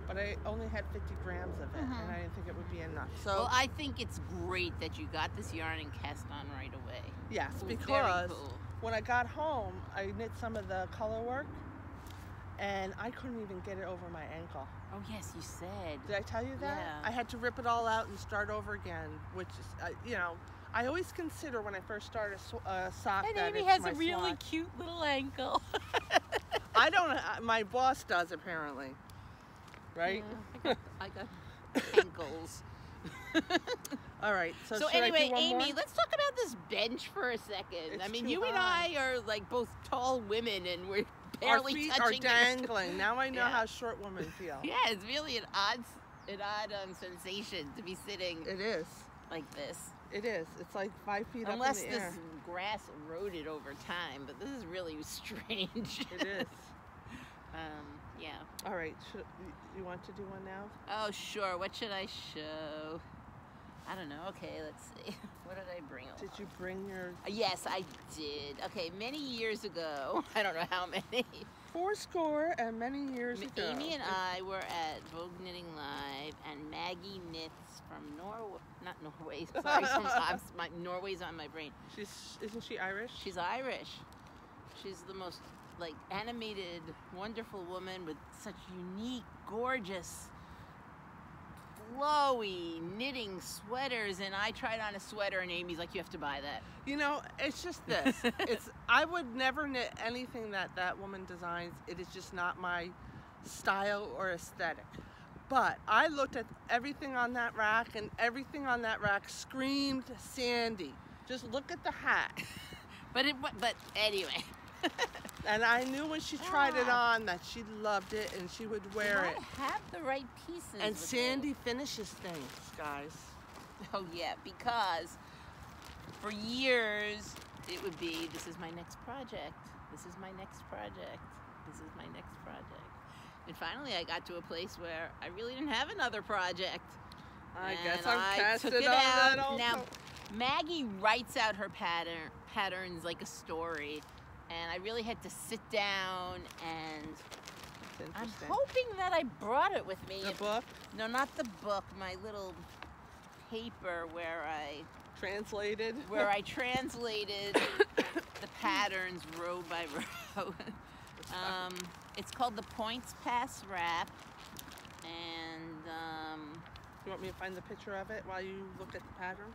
but I only had 50 grams of it, and I didn't think it would be enough. So, Well, I think it's great that you got this yarn and cast on right away. yes, Very because cool. when I got home, I knit some of the color work, and I couldn't even get it over my ankle. Oh, yes, you said. Did I tell you that? Yeah. I had to rip it all out and start over again, which is, I always consider when I first start a sock And that Amy it's has my a really swatch. cute little ankle. I don't. My boss does apparently, right? Yeah, I got ankles. All right. So should anyway, I do one Amy, more? let's talk about this bench for a second. It's I mean, too you and high. I are like both tall women, and we're Our barely feet are touching. dangling. Now I know Yeah. how short women feel. Yeah, it's really an odd sensation to be sitting It is. like this. It is. It's like 5 feet Unless up in the this air. grass eroded over time, but this is really strange. It is. Yeah. All right. You want to do one now? Oh, sure. What should I show? I don't know. Okay, let's see. What did I bring along? Did you bring your Yes, I did. Okay, many years ago, I don't know how many, 40 and many years ago? Amy and I were at Vogue Knitting Live, and Maggie knits from Norway, sorry, Norway's on my brain. Isn't she Irish? She's Irish. She's the most, like, animated, wonderful woman with such unique, gorgeous, flowy knitting sweaters, and I tried on a sweater and Amy's like, you have to buy that. It's just this. I would never knit anything that woman designs. It is just not my style or aesthetic. But I looked at everything on that rack, and everything on that rack screamed Sandy. Just look at the hat. But anyway. And I knew when she tried it on that she loved it and she would wear it. Have the right pieces. And with Sandy it. finishes things, guys. Oh yeah, because for years it would be, this is my next project. This is my next project. This is my next project. And finally I got to a place where I really didn't have another project. I And guess I'm I casting took it on out. that also. Now, Maggie writes out her patterns like a story, and I really had to sit down, and It's I'm interesting. hoping that I brought it with me. The book No, not the book, my little paper where I translated. translated the patterns row by row. It's called the Points Pass Wrap, and You want me to find the picture of it while you look at the pattern?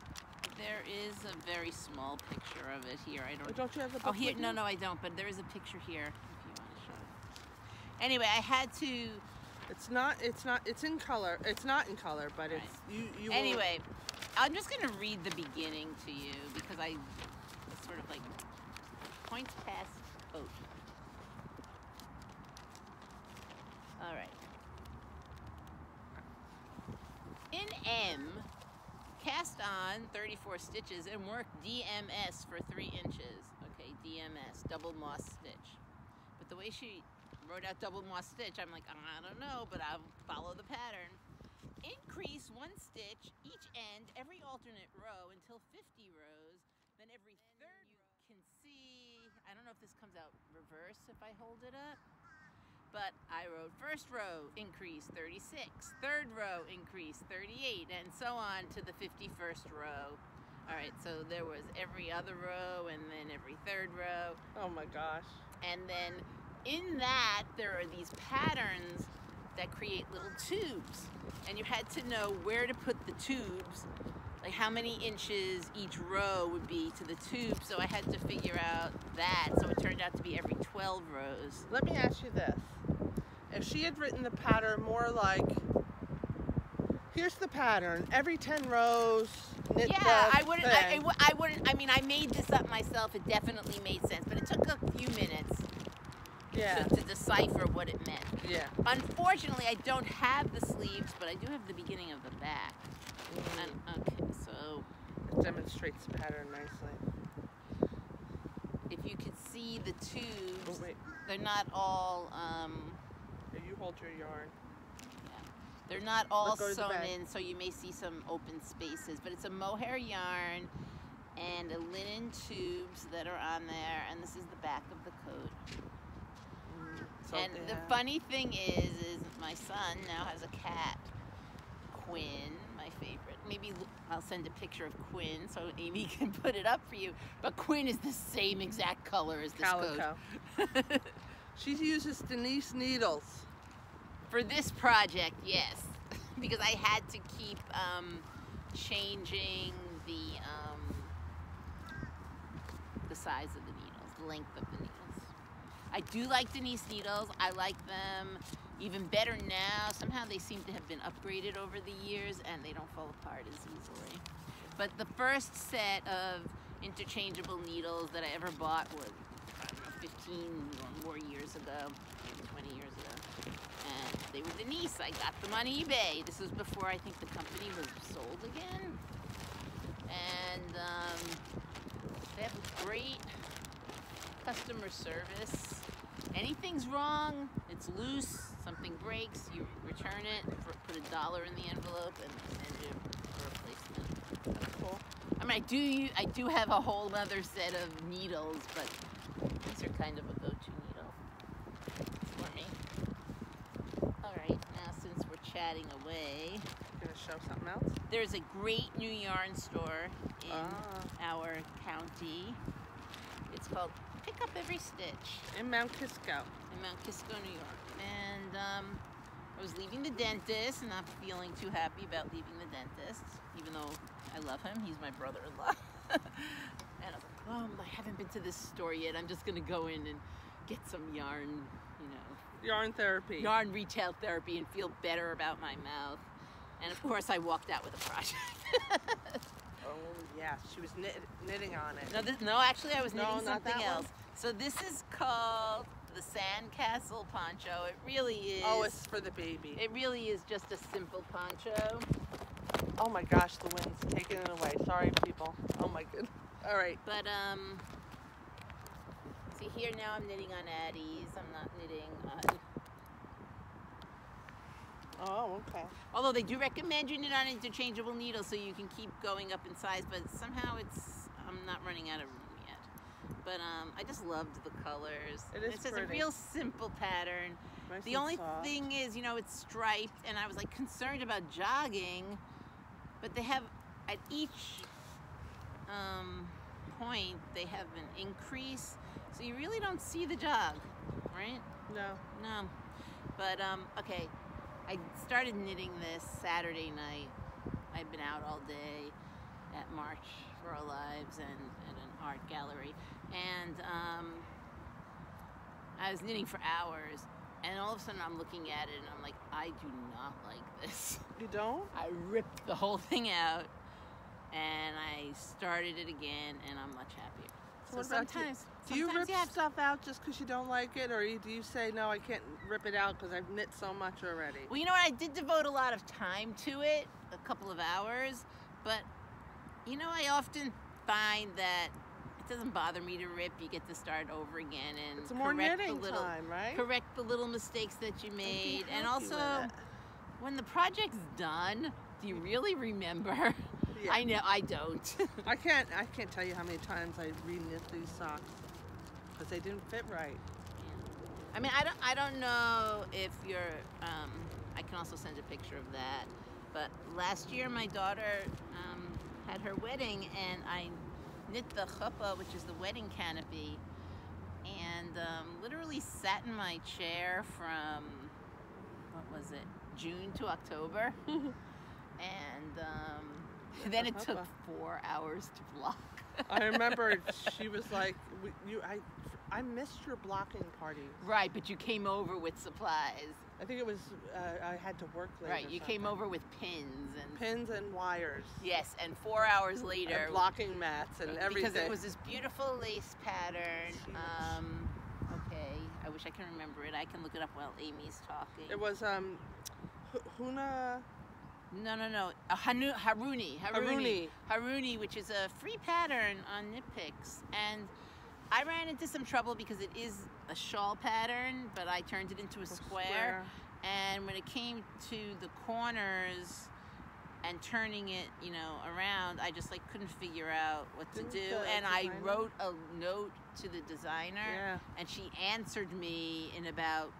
there is a very small picture of it here. I Or don't. don't you have the book? Oh, here? with No, you? no, I don't. But there is a picture here if you want to show it. Anyway, I had to. It's not. It's in color. It's not in color, but Right. it's you. Will- Anyway, I'm just gonna read the beginning to you because it's sort of like Points Pass boat. All right. In M, cast on 34 stitches and work DMS for 3 inches. Okay, DMS, double moss stitch. But the way she wrote out double moss stitch, I'm like, I don't know, but I'll follow the pattern. Increase 1 stitch each end every alternate row until 50 rows. Then every third you can see, I don't know if this comes out reverse if I hold it up. But I wrote first row increase 36, third row increase 38, and so on to the 51st row. All right, so there was every other row and then every third row. Oh my gosh. And then in that, there are these patterns that create little tubes, and you had to know where to put the tubes, like how many inches each row would be to the tube. So I had to figure out that. So it turned out to be every 12 rows. Let me ask you this. If she had written the pattern more like, here's the pattern, every 10 rows, knit I wouldn't, I mean, I made this up myself. It definitely made sense, but it took a few minutes to decipher what it meant. Yeah. Unfortunately, I don't have the sleeves, but I do have the beginning of the back. And, okay, so it demonstrates the pattern nicely. If you could see the tubes, Oh, wait. they're not all, Here, you hold your yarn. they're not all Go to the sewn back. in, so you may see some open spaces, but it's a mohair yarn and a linen tubes that are on there, and this is the back of the coat. So, And the funny thing is my son now has a cat, Quinn, my favorite. Maybe I'll send a picture of Quinn so Amy can put it up for you. But Quinn is the same exact color as this Calico. coat. She uses Denise needles. For this project, yes, because I had to keep changing the size of the needles, the length of the needles. I do like Denise needles. I like them even better now. Somehow they seem to have been upgraded over the years and they don't fall apart as easily. But the first set of interchangeable needles that I ever bought was, I don't know, 15 or more years ago, maybe 20 years ago. And they were Denise. I got them on eBay. This was before I think the company was sold again. And they have great customer service. Anything's wrong, it's loose, something breaks, you return it, put $1 in the envelope, and send you a replacement. That's cool. I mean, I do have a whole other set of needles, but these are kind of a go-to needle for me. All right, now since we're chatting away, Gonna show something else? there's a great new yarn store in our county. It's called Pick Up Every Stitch. In Mount Kisco. In Mount Kisco, New York. And I was leaving the dentist and not feeling too happy about leaving the dentist, even though I love him. He's my brother-in-law. And I was like, oh, I haven't been to this store yet. I'm just going to go in and get some yarn, Yarn therapy. yarn retail therapy and feel better about my mouth. And of course, I walked out with a project. Oh, yeah. She was knitting on it. No, actually, I was knitting not something that else. one. So this is called the Sandcastle poncho. It really is. Oh, it's for the baby. It really is just a simple poncho. Oh my gosh, the wind's taking it away. Sorry, people. Oh my goodness. All right. But see here now I'm knitting on Addie's. I'm not knitting on. Oh, okay. Although they do recommend you knit on interchangeable needles so you can keep going up in size, but somehow I'm not running out of room yet. But I just loved the colors. It is It's a pretty. real simple pattern. Nice The and only soft. thing is, it's striped, and I was like concerned about jogging, but they have at each point they have an increase, so you really don't see the jog, right? No. But okay, I started knitting this Saturday night. I've been out all day at March for Our Lives and at an art gallery, and I was knitting for hours, and all of a sudden I'm looking at it and I'm like, I do not like this. You don't? I ripped the whole thing out and I started it again, and I'm much happier. So What about you? Do you rip stuff out just because you don't like it, or do you say, no, I can't rip it out because I've knit so much already? Well, you know what? I did devote a lot of time to it, a couple of hours, but I often find that it doesn't bother me to rip. You get to start over again and It's more correct knitting time, right? correct the little mistakes that you made. And happy also, with it. when the project's done, do you really remember? Yeah. I know, I don't. I can't tell you how many times I re-knit these socks because they didn't fit right. I mean, I don't know if you're, I can also send a picture of that, but last year my daughter had her wedding, and I knit the chuppah, which is the wedding canopy, and literally sat in my chair from what was it, June to October. And then it took 4 hours to block. I remember she was like, I missed your blocking party. Right, but you came over with supplies. I think it was, I had to work later. Right, you came over with pins and wires. Yes, and 4 hours later. And blocking mats and everything. Because it was this beautiful lace pattern. Okay, I wish I can remember it. I can look it up while Amy's talking. It was Huna. No. Haruni, which is a free pattern on Knit Picks. And I ran into some trouble because it is a shawl pattern, but I turned it into a square. And when it came to the corners and turning it, around, I just couldn't figure out what to do. And I wrote a note to the designer, and she answered me in about,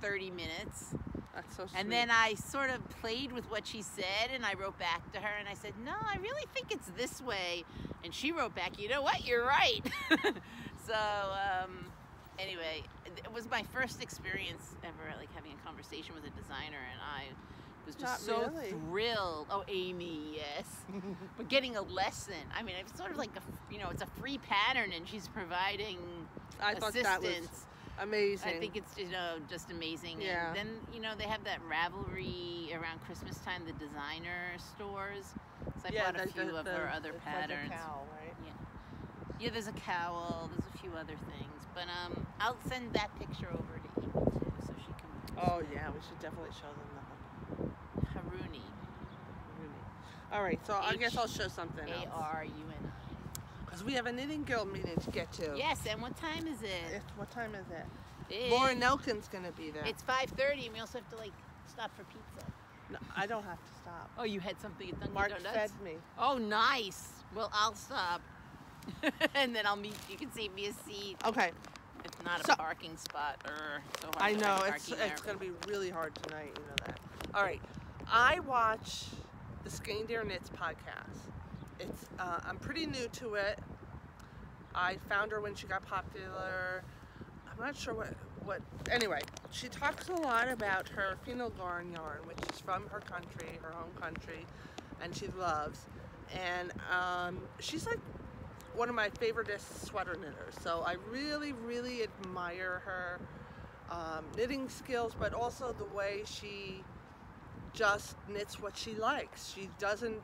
30 minutes. That's so sweet. And then I sort of played with what she said, and I wrote back to her, and I said, no, I really think it's this way. And she wrote back, you know what, you're right. So, anyway, it was my first experience ever, having a conversation with a designer, and I was just thrilled. Oh, Amy, yes. But getting a lesson. It's sort of it's a free pattern, and she's providing assistance. Thought that was amazing. I think it's just amazing. Yeah. And then they have that Ravelry around Christmas time, the designer stores. So I bought a few of her other patterns. Like a cowl, right? Yeah, there's a cowl. There's a few other things. But I'll send that picture over to Amy too, so she can. Oh yeah, we should definitely show them that. Haruni. All right, so I guess I'll show something else. Haruni. Because we have a knitting guild meeting to get to. Yes, and what time is it? What time is it? Lauren Elkin's going to be there. It's 5:30, and we also have to stop for pizza. No, I don't have to stop. Oh, you had something at Dunkin' Mark Donuts? fed me. Oh, nice. Well, I'll stop. And then I'll meet you. You can save me a seat. Okay. It's not a parking spot. So hard I know, it's going to be really hard tonight, you know that. All right. I watch the Senesqua Knits Podcast. It's I'm pretty new to it. I found her when she got popular. I'm not sure what anyway, she talks a lot about her phenol garn yarn, which is from her country, her home country, and she loves. And she's one of my favorite sweater knitters. So I really, really admire her knitting skills, but also the way she just knits what she likes. She doesn't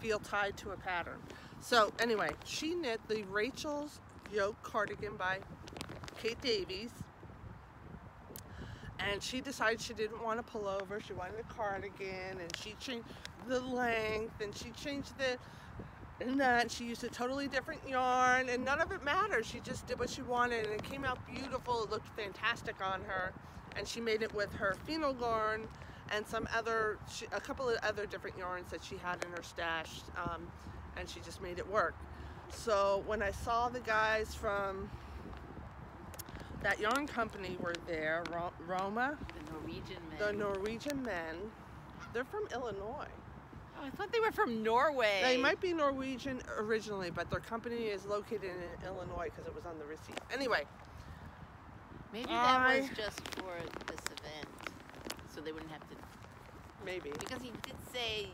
feel tied to a pattern. So anyway, she knit the Rachel's Yoke cardigan by Kate Davies, and she decided she didn't want a pullover, she wanted a cardigan, and she changed the length, and she changed and she used a totally different yarn, and none of it mattered. She just did what she wanted, and it came out beautiful. It looked fantastic on her, and she made it with her phenol garn and a couple of other different yarns that she had in her stash, and she just made it work. So when I saw the guys from that yarn company were there, Roma, the Norwegian men, they're from Illinois. Oh, I thought they were from Norway. They might be Norwegian originally, but their company is located in Illinois because it was on the receipt. Anyway. Maybe that was just for this event, so they wouldn't have to. Maybe. Because he did say.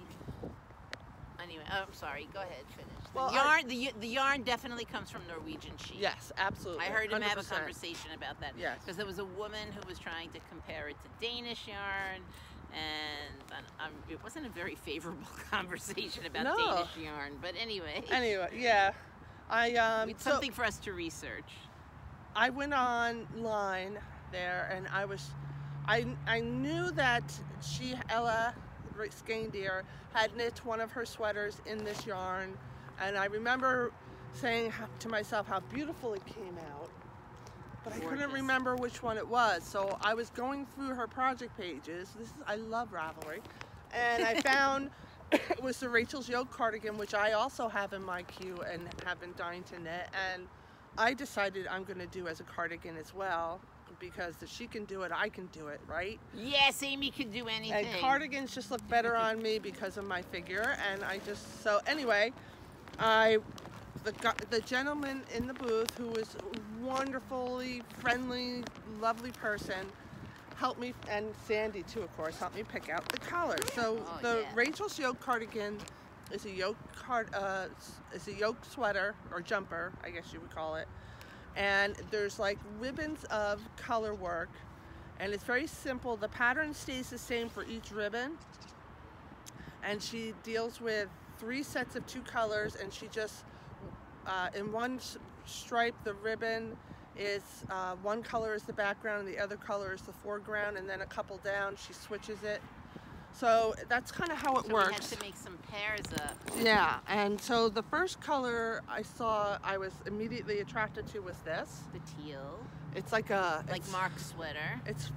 Anyway, I'm sorry. Go ahead, finish. Well, the yarn definitely comes from Norwegian sheep. Yes, absolutely. I heard him 100%. have a conversation about that. Yes. Because there was a woman who was trying to compare it to Danish yarn, and it wasn't a very favorable conversation about Danish yarn. But anyway. Anyway, yeah. It's something for us to research. I went online there, and I knew that Ella Skandir had knit one of her sweaters in this yarn, and I remember saying to myself how beautiful it came out, but I couldn't remember which one it was. So I was going through her project pages. I love Ravelry, and I found it was the Rachel's Yoke cardigan, which I also have in my queue and have been dying to knit, and I decided I'm going to do as a cardigan as well, because if she can do it, I can do it, right? Yes, Amy can do anything. And cardigans just look better on me because of my figure, and so anyway, the gentleman in the booth, who was a wonderfully friendly, lovely person, helped me, and Sandy too, of course, helped me pick out the colors. So Rachel's yoke cardigan is a yoke sweater or jumper, I guess you would call it. And there's like ribbons of color work, and it's very simple. The pattern stays the same for each ribbon, and she deals with 3 sets of 2 colors, and she just in one stripe, the ribbon is one color is the background and the other color is the foreground, and then a couple down she switches it. So that's kind of how it works. We had to make some pairs up. Yeah, and so the first color I was immediately attracted to was this. The teal. It's like Mark's sweater. It's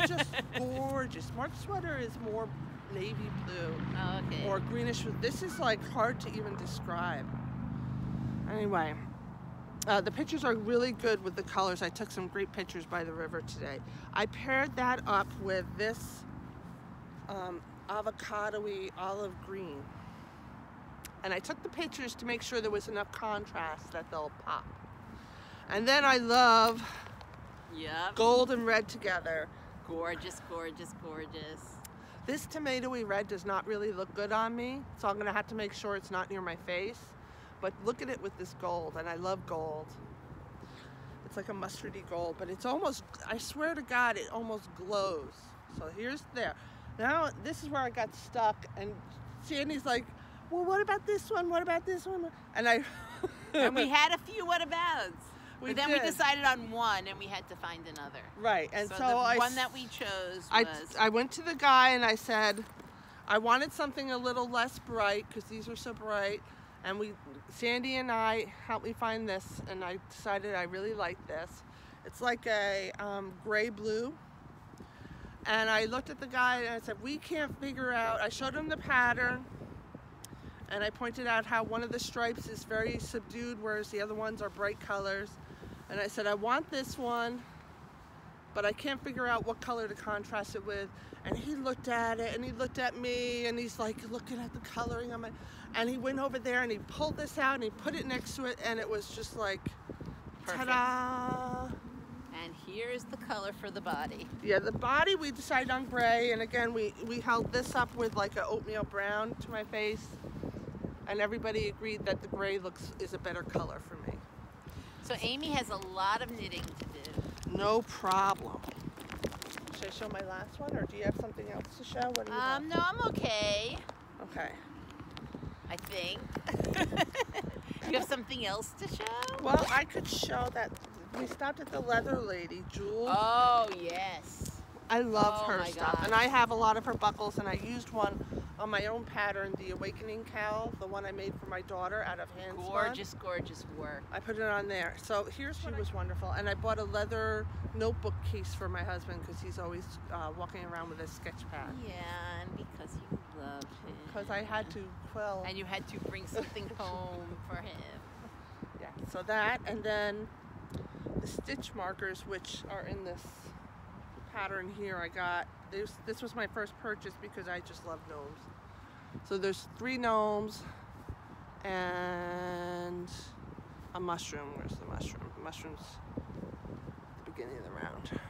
just gorgeous. Mark's sweater is more navy blue. Oh, okay. Or greenish. This is like hard to even describe. Anyway, the pictures are really good with the colors. I took some great pictures by the river today. I paired that up with this avocado-y olive green. And I took the pictures to make sure there was enough contrast that they'll pop. And then I love gold and red together. Gorgeous, gorgeous, gorgeous. This tomatoey red does not really look good on me, so I'm gonna have to make sure it's not near my face. But look at it with this gold, and I love gold. It's like a mustardy gold, but it's almost, I swear to God, it almost glows. So here's there. Now, this is where I got stuck, and Sandy's like, well, what about this one? What about this one? And and we had a few what-abouts. We decided on one, and we had to find another. Right, and so the one that we chose was... I went to the guy, and I said, I wanted something a little less bright, because these are so bright. And Sandy and I helped me find this, and I decided I really like this. It's like a gray blue. And I looked at the guy and I said, we can't figure out, I showed him the pattern, and I pointed out how one of the stripes is very subdued, whereas the other ones are bright colors. And I said, I want this one, but I can't figure out what color to contrast it with. And he looked at it, and he looked at me, and he's like looking at the coloring on my, and he went over there and he pulled this out and he put it next to it, and it was just like, ta-da! And here's the color for the body. Yeah, the body we decided on gray, and again we held this up with like an oatmeal brown to my face, and everybody agreed that the gray is a better color for me. So Amy has a lot of knitting to do. No problem. Should I show my last one, or do you have something else to show? What do you have? No, I'm okay. Okay. I think. You have something else to show? Well, I could show that we stopped at the leather lady, Jewel. Oh, yes. I love her stuff. Gosh. And I have a lot of her buckles, and I used one on my own pattern, the Awakening Cowl, the one I made for my daughter out of hand spun. Gorgeous, gorgeous work. I put it on there. So she was wonderful. And I bought a leather notebook case for my husband, because he's always walking around with a sketch pad. Yeah, and because you love him. Because I had to quill. And you had to bring something home for him. Yeah, so that, and then the stitch markers, which are in this pattern here. I got this was my first purchase because I just love gnomes. So there's 3 gnomes and a mushroom. Where's the mushroom? The mushroom's at the beginning of the round.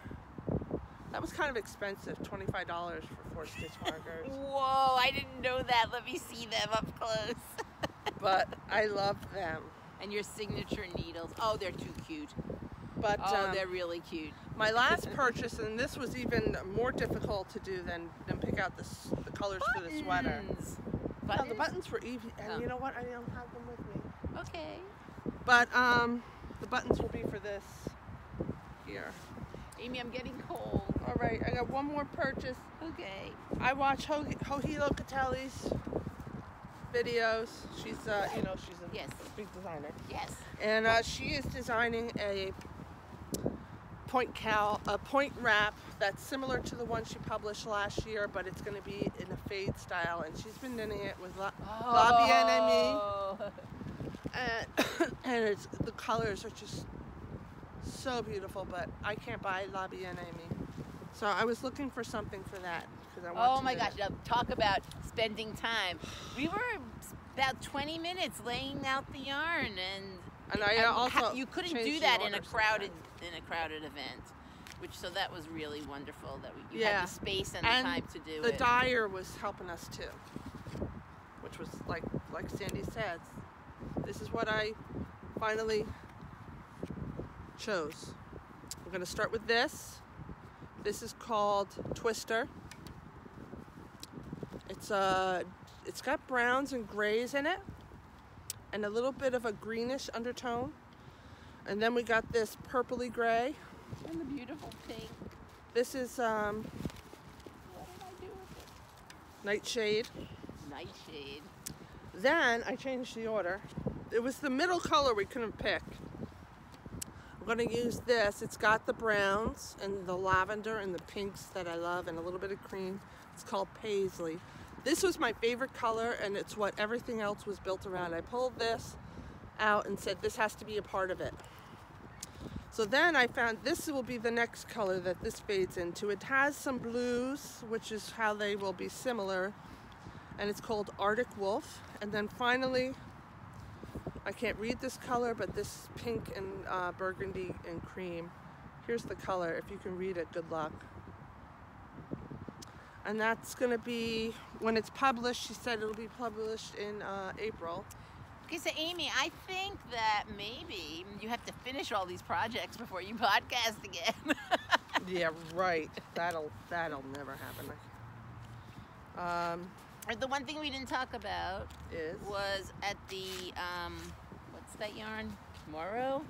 That was kind of expensive, $25 for 4 stitch markers. Whoa, I didn't know that. Let me see them up close. But I love them. And your signature needles. Oh, they're too cute. But they're really cute. My last purchase, and this was even more difficult to do than pick out the colors for the sweater. Buttons? No, the buttons were easy, and you know what? I don't have them with me. Okay. But the buttons will be for this here. Amy, I'm getting cold. All right, I got one more purchase. Okay. I watch Hohilo Catelli's videos. She's she's a big designer. Yes. And she is designing a point wrap that's similar to the one she published last year, but it's going to be in a fade style, and she's been knitting it with La Bien-Aimée. And the colors are just so beautiful, but I can't buy La Bien-Aimée. So I was looking for something for that, because I want to my gosh, now talk about spending time. We were about 20 minutes laying out the yarn, and I also you couldn't do that in a crowded event. So that was really wonderful that you Yeah. had the space and And the time to do the it. dyer was helping us too, which was like Sandy said, this is what I finally chose. We're going to start with this. This is called Twister. It's got browns and grays in it, and a little bit of a greenish undertone. And then we got this purpley gray. And the beautiful pink. This is What did I do with it? Nightshade. Nightshade. Then I changed the order. It was the middle color we couldn't pick. I'm going to use this. It's got the browns and the lavender and the pinks that I love and a little bit of cream. It's called Paisley. This was my favorite color, and it's what everything else was built around. I pulled this out and said this has to be a part of it. So then I found this will be the next color that this fades into. It has some blues, which is how they will be similar, and it's called Arctic Wolf. And then finally, I can't read this color, but this pink and burgundy and cream. Here's the color. If you can read it, good luck. And that's going to be, when it's published, she said it'll be published in April. Okay, so Amy, I think that maybe you have to finish all these projects before you podcast again. Yeah, right. That'll never happen. Or the one thing we didn't talk about Is was at the, what's that yarn? Morrow?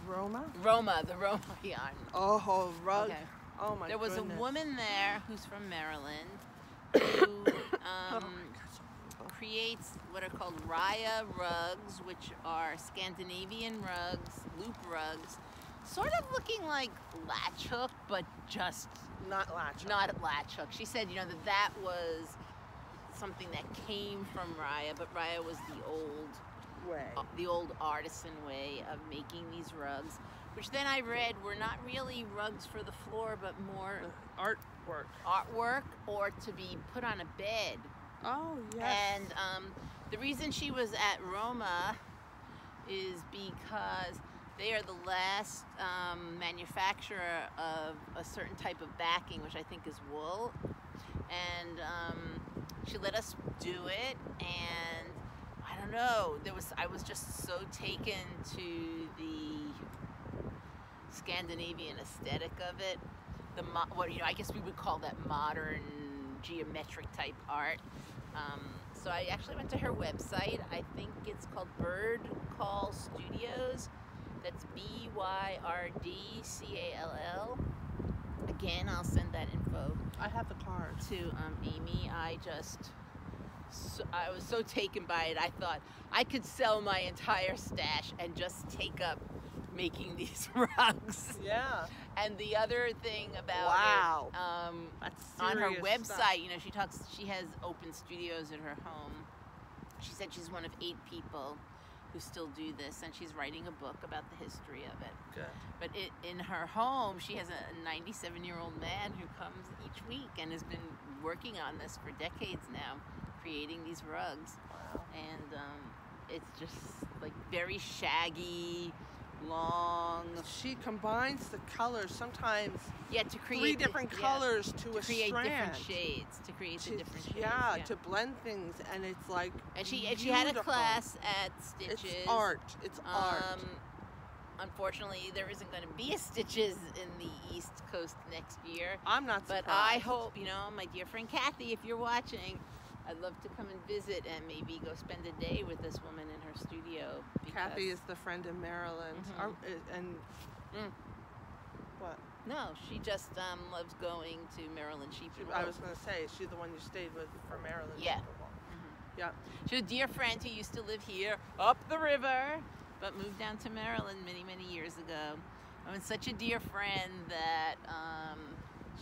Roma? Roma, the Roma yarn. Oh, rug. Okay. Oh my There was goodness. a woman there who's from Maryland who Oh my God. creates what are called Raya rugs, which are Scandinavian rugs, loop rugs, sort of looking like latch hook, but just Not latch. not at latch hook. She said, that was something that came from Raya, but Raya was the old artisan way of making these rugs, which then I read were not really rugs for the floor, but more artwork or to be put on a bed. Oh, yes. And the reason she was at Roma is because they are the last manufacturer of a certain type of backing, which I think is wool. And she let us do it, and I don't know, I was just so taken to the Scandinavian aesthetic of it. I guess we would call that modern geometric type art. So I actually went to her website. I think it's called Bird Call Studios. That's BYRDCALL. Again, I'll send that info I have the card. to Amy. I was so taken by it. I thought I could sell my entire stash and just take up making these rugs. Yeah. And the other thing about Wow. it, That's on her serious website, stuff. she has open studios at her home. She said she's one of 8 people who still do this, and she's writing a book about the history of it. Good. But in her home, she has a 97-year-old man who comes each week and has been working on this for decades now, creating these rugs. Wow. And it's just like very shaggy, long. She combines the colors sometimes. Yeah, to create 3 different colors to a create strand. different shades. To create the different shades. Yeah, to blend things, and it's like And she had a beautiful. class at Stitches. It's art. It's art. Unfortunately, there isn't going to be a Stitches in the East Coast next year. I'm not surprised. But I hope, my dear friend Kathy, if you're watching, I'd love to come and visit and maybe go spend a day with this woman in her studio. Kathy is the friend in Maryland. What? No, she just loves going to Maryland Sheep and I Wool. was going to say, she's the one you stayed with for Maryland. Yeah. Yeah. She's a dear friend who used to live here up the river, but moved down to Maryland many, many years ago. I mean, such a dear friend that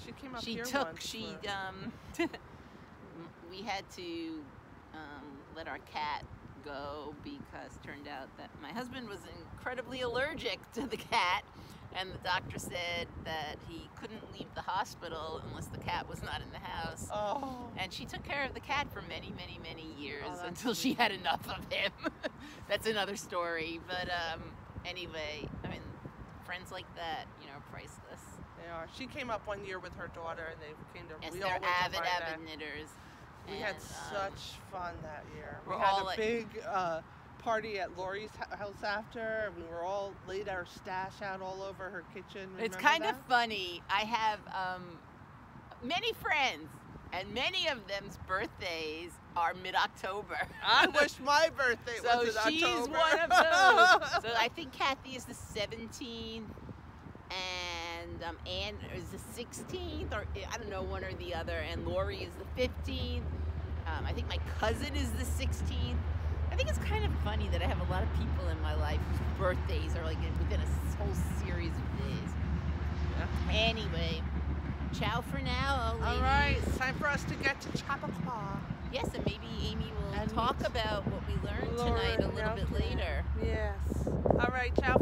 She came up she here took, once. we had to let our cat go because it turned out that my husband was incredibly allergic to the cat, and the doctor said that he couldn't leave the hospital unless the cat was not in the house. Oh. And she took care of the cat for many, many, many years Oh, that's until she had enough of him. That's another story. But anyway, I mean, friends like that, are priceless. They are. She came up one year with her daughter, and they came to. Yes, we all they're went to avid Barnet. knitters. We had such fun that year. we're We had all a big party at Lori's house after. We were all laid our stash out all over her kitchen. It's Remember kind that? of funny. I have many friends, and many of them's birthdays are mid-October. I wish my birthday was in she's October. one of those. So I think Kathy is the 17th, and Ann is the 16th, or I don't know, one or the other, and Lori is the 15th. I think my cousin is the 16th. I think it's kind of funny that I have a lot of people in my life whose birthdays are like within a whole series of days. Yeah. Anyway, ciao for now, ladies. All right, it's time for us to get to Chappaqua. Yes, and maybe Amy will And talk about what we learned tonight a little bit okay. later. Yes. All right, ciao